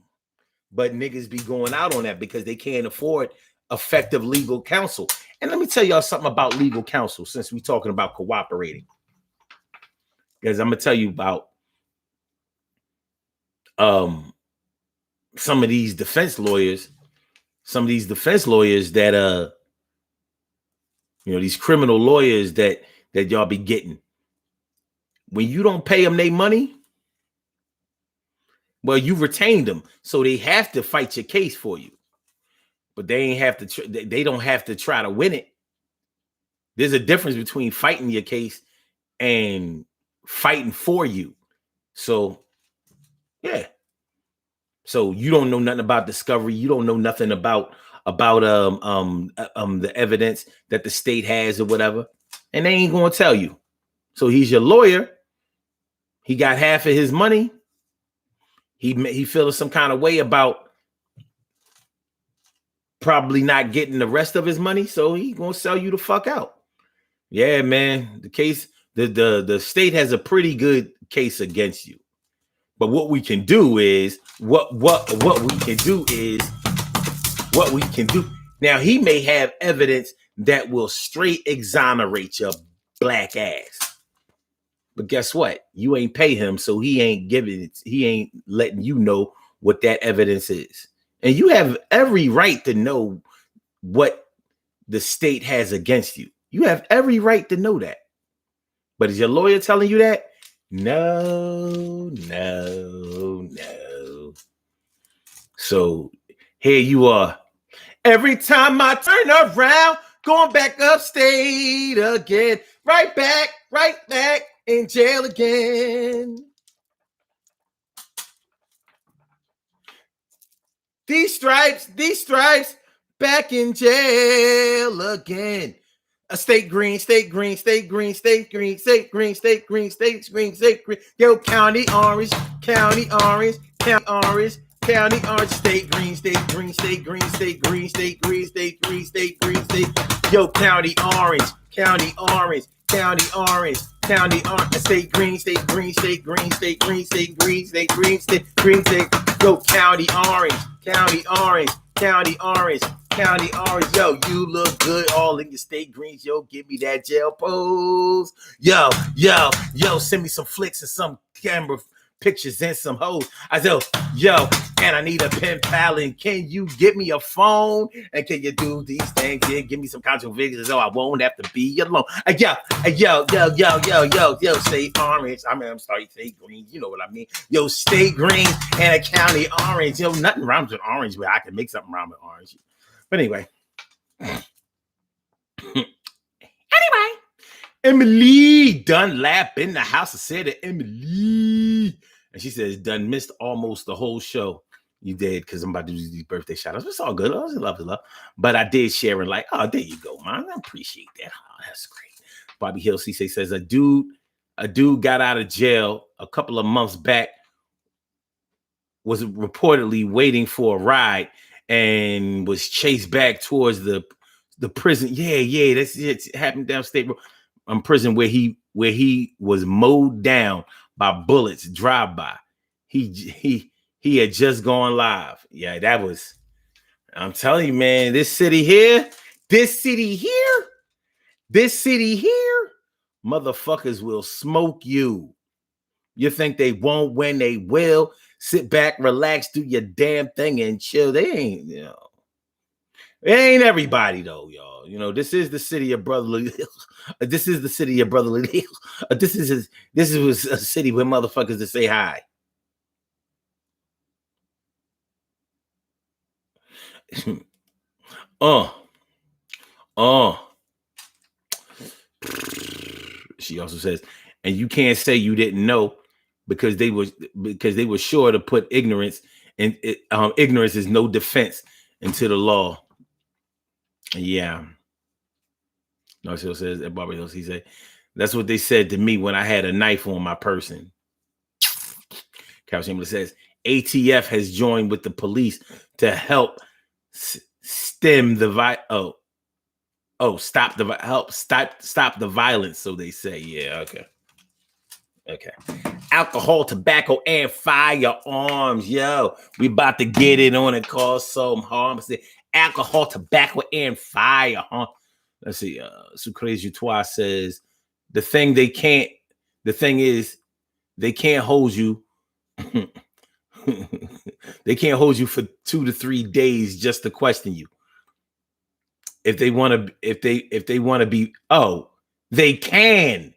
But niggas be going out on that because they can't afford effective legal counsel. And let me tell y'all something about legal counsel since we're talking about cooperating. Because I'm going to tell you about some of these defense lawyers that you know, these criminal lawyers that y'all be getting. When you don't pay them their money, well, you retained them, so they have to fight your case for you. But they don't have to try to win it. There's a difference between fighting your case and fighting for you. So, yeah. So you don't know nothing about discovery. You don't know nothing about the evidence that the state has or whatever, and they ain't gonna tell you. So he's your lawyer. He got half of his money. He feeling some kind of way about probably not getting the rest of his money, so he gonna sell you the fuck out. Yeah, man. The case, the state has a pretty good case against you. But what we can do is what we can do. Now, he may have evidence that will straight exonerate your black ass. But guess what? You ain't pay him, so he ain't giving it. He ain't letting you know what that evidence is. And you have every right to know what the state has against you. You have every right to know that. But is your lawyer telling you that? No. So here you are. Every time I turn around, going back upstate again. Right back in jail again. These stripes, back in jail again. A state green. Yo, county orange, state green. Yo, county orange, state green. Yo, county orange. Yo, you look good all in your state greens. Yo, give me that jail pose. Yo, send me some flicks and some camera pictures and some hoes. I said, yo, and I need a pen pal, and can you give me a phone? And can you do these things? Yeah, give me some conjugal videos so I won't have to be alone. Yo, stay orange. I'm sorry, stay green. You know what I mean? Yo, stay green and a county orange. Yo, nothing rhymes with orange, but I can make something rhyme with orange. But anyway. Emily Dunlap in the house. I said to Emily. And she says, done missed almost the whole show. You did, because I'm about to do these birthday shout outs. It's all good. Oh, it's love. But I did share and like, oh, there you go, man. I appreciate that. Oh, that's great. Bobby Hill CC says a dude got out of jail a couple of months back, was reportedly waiting for a ride and was chased back towards the prison. Yeah, that's it. Happened downstate prison where he was mowed down by bullets drive by. He had just gone live. Yeah, that was. I'm telling you, man, this city here, motherfuckers will smoke you. You think they won't when they will. Sit back, relax, do your damn thing and chill. They ain't, it ain't everybody though, y'all. This is the city of brotherly. This is the city of brotherly. This is a city where motherfuckers to say hi. She also says, and you can't say you didn't know because they were sure to put ignorance, and ignorance is no defense into the law. Yeah. No, she says at Barbara Hills, he said, that's what they said to me when I had a knife on my person. Carol Chamberlain says, ATF has joined with the police to help stem the stop the violence. So they say, yeah, okay. Alcohol, tobacco, and firearms. Yo, we about to get it on and cause some harm. Alcohol, tobacco, and firearms. Let's see. Sucré Jutois says the thing is they can't hold you. They can't hold you for 2 to 3 days just to question you. If they want to be, they can.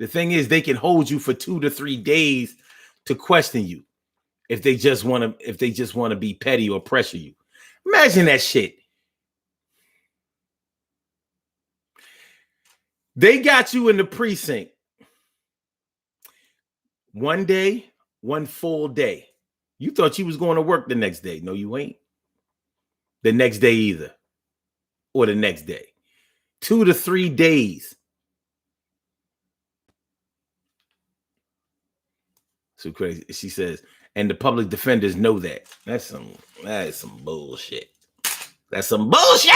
The thing is, they can hold you for 2 to 3 days to question you. If they just want to be petty or pressure you. Imagine that shit. They got you in the precinct. One day, one full day. You thought you was going to work the next day. No, you ain't. The next day either. Or the next day. 2 to 3 days. So crazy. She says, and the public defenders know that. That is some bullshit. That's some bullshit.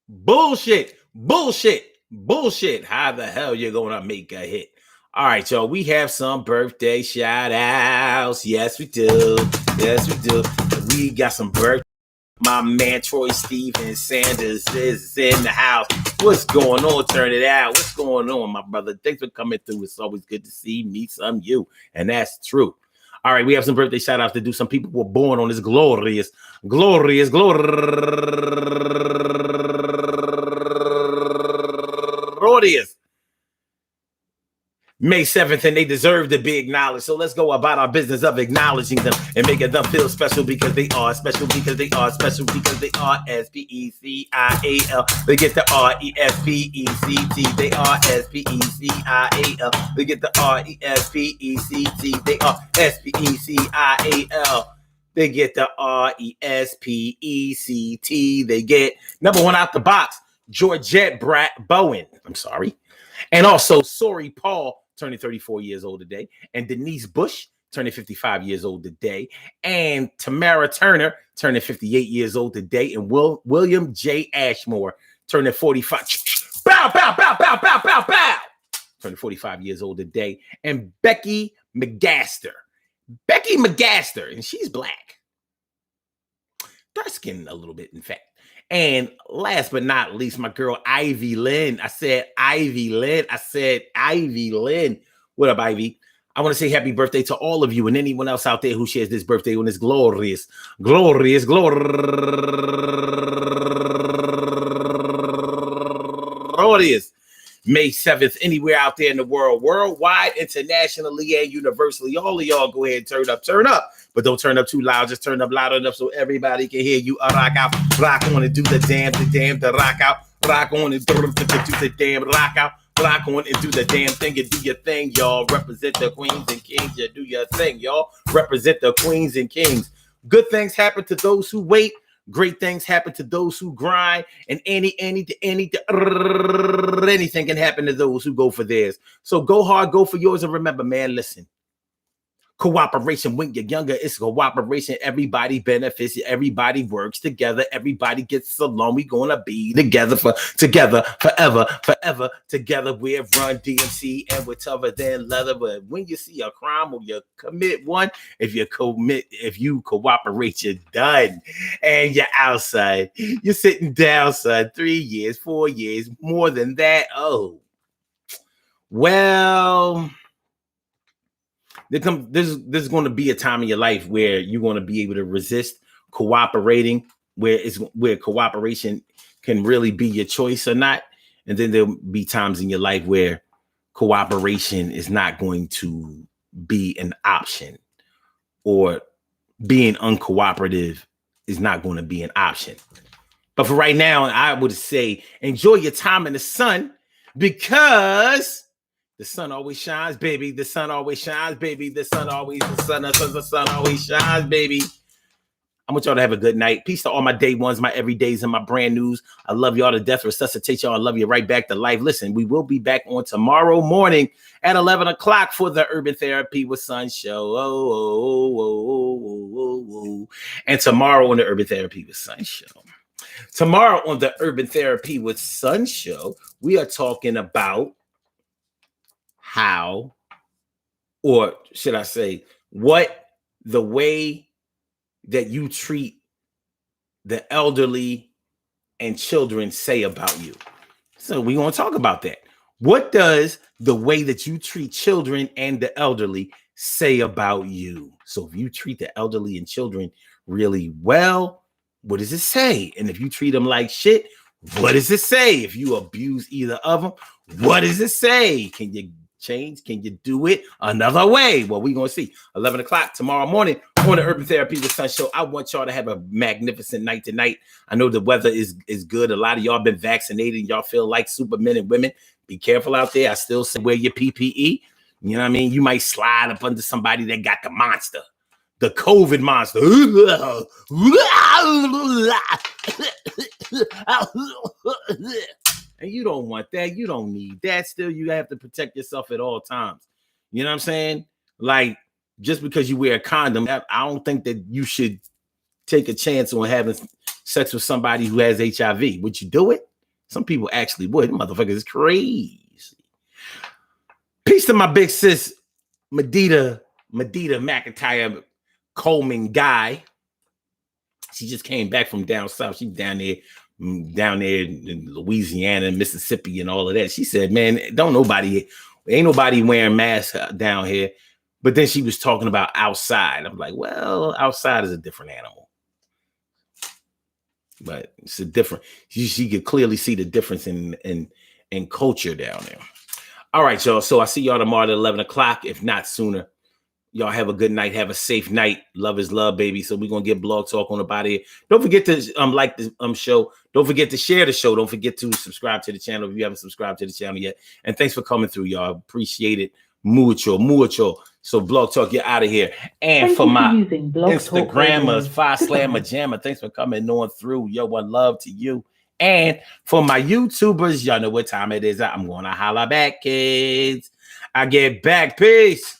Bullshit. How the hell you gonna make a hit? All right, y'all. We have some birthday shout outs. Yes, we do. We got some birthday. My man Troy Steven Sanders is in the house. What's going on? Turn it out. What's going on, my brother? Thanks for coming through. It's always good to see, meet some you. And that's true. All right, we have some birthday shout outs to do. Some people were born on this glorious May 7th, and they deserve to be acknowledged. So let's go about our business of acknowledging them and making them feel special because they are special, because they are special, because they are SPECIAL. They get the RESPECT. They are SPECIAL. They get the RESPECT. They are SPECIAL. They get the RESPECT. They get number one out the box, Georgette Bowen. I'm sorry. And also Sori Paul turning 34 years old today, and Denise Bush turning 55 years old today, and Tamara Turner turning 58 years old today, and William J. Ashmore turning 45. Bow, bow, bow, bow, bow, bow, bow. Turning 45 years old today, and Becky McGaster, and she's black. Dark skin a little bit, in fact. And last but not least, my girl, Ivy Lynn. I said Ivy Lynn. What up, Ivy? I want to say happy birthday to all of you and anyone else out there who shares this birthday on this glorious May 7th, anywhere out there in the world, worldwide, internationally, and universally. All of y'all go ahead and turn up. But don't turn up too loud. Just turn up loud enough so everybody can hear you. Rock out, rock on and do the damn, the rock out. Rock on and do the damn rock out. block on and do the damn thing. You do your thing, y'all. Represent the queens and kings. You do your thing, y'all. Represent the queens and kings. Good things happen to those who wait. Great things happen to those who grind. And anything can happen to those who go for theirs. So go hard, go for yours. And remember, man, listen. Cooperation when you're younger, it's cooperation. Everybody benefits, everybody works together, everybody gets along. We gonna be together forever. Together we're Run DMC and we're tougher than leather. But when you see a crime or you commit one, if you cooperate, you're done. And you're outside. You're sitting down, son. 3 years, 4 years, more than that. Well, there's going to be a time in your life where you're going to be able to resist cooperating, where cooperation can really be your choice or not. And then there'll be times in your life where cooperation is not going to be an option, or being uncooperative is not going to be an option. But for right now, I would say enjoy your time in the sun, because the sun always shines, baby. The sun always shines, baby. The sun always shines, baby. I want y'all to have a good night. Peace to all my day ones, my everydays, and my brand news. I love y'all to death. Resuscitate y'all. I love you right back to life. Listen, we will be back on tomorrow morning at 11 o'clock for the Urban Therapy with Sun show. And tomorrow on the Urban Therapy with Sun show. Tomorrow on the Urban Therapy with Sun show, we are talking about how, or should I say, what the way that you treat the elderly and children say about you. So we want to talk about that. What does the way that you treat children and the elderly say about you? So if you treat the elderly and children really well, what does it say? And if you treat them like shit, what does it say? If you abuse either of them, what does it say? Can you change? Can you do it another way? Well, we're going to see. 11 o'clock tomorrow morning on the Urban Therapy with Sun show. I want y'all to have a magnificent night tonight. I know the weather is good. A lot of y'all been vaccinated. Y'all feel like supermen and women. Be careful out there. I still say wear your PPE. You know what I mean? You might slide up under somebody that got the monster. The COVID monster. And you don't want that. You don't need that. Still, you have to protect yourself at all times. You know what I'm saying? Like, just because you wear a condom, I don't think that you should take a chance on having sex with somebody who has HIV. Would you do it? Some people actually would. Motherfuckers is crazy. Peace to my big sis, Medita McIntyre Coleman Guy. She just came back from down south. She's down there in Louisiana, Mississippi, and all of that. She said, man, ain't nobody wearing masks down here. But then she was talking about outside. I'm like, well, outside is a different animal. But it's a different, she could clearly see the difference in culture down there. All right, y'all. So I see y'all tomorrow at 11 o'clock, if not sooner. Y'all have a good night. Have a safe night. Love is love, baby. So we're going to get Blog Talk on about here. Don't forget to like the show. Don't forget to share the show. Don't forget to subscribe to the channel if you haven't subscribed to the channel yet. And thanks for coming through, y'all. Appreciate it. Mucho. So Blog Talk, you're out of here. And Thank for my Instagrammers, /Slammer Jammer, thanks for coming on through. Yo, one love to you. And for my YouTubers, y'all know what time it is. I'm going to holla back, kids. I get back. Peace.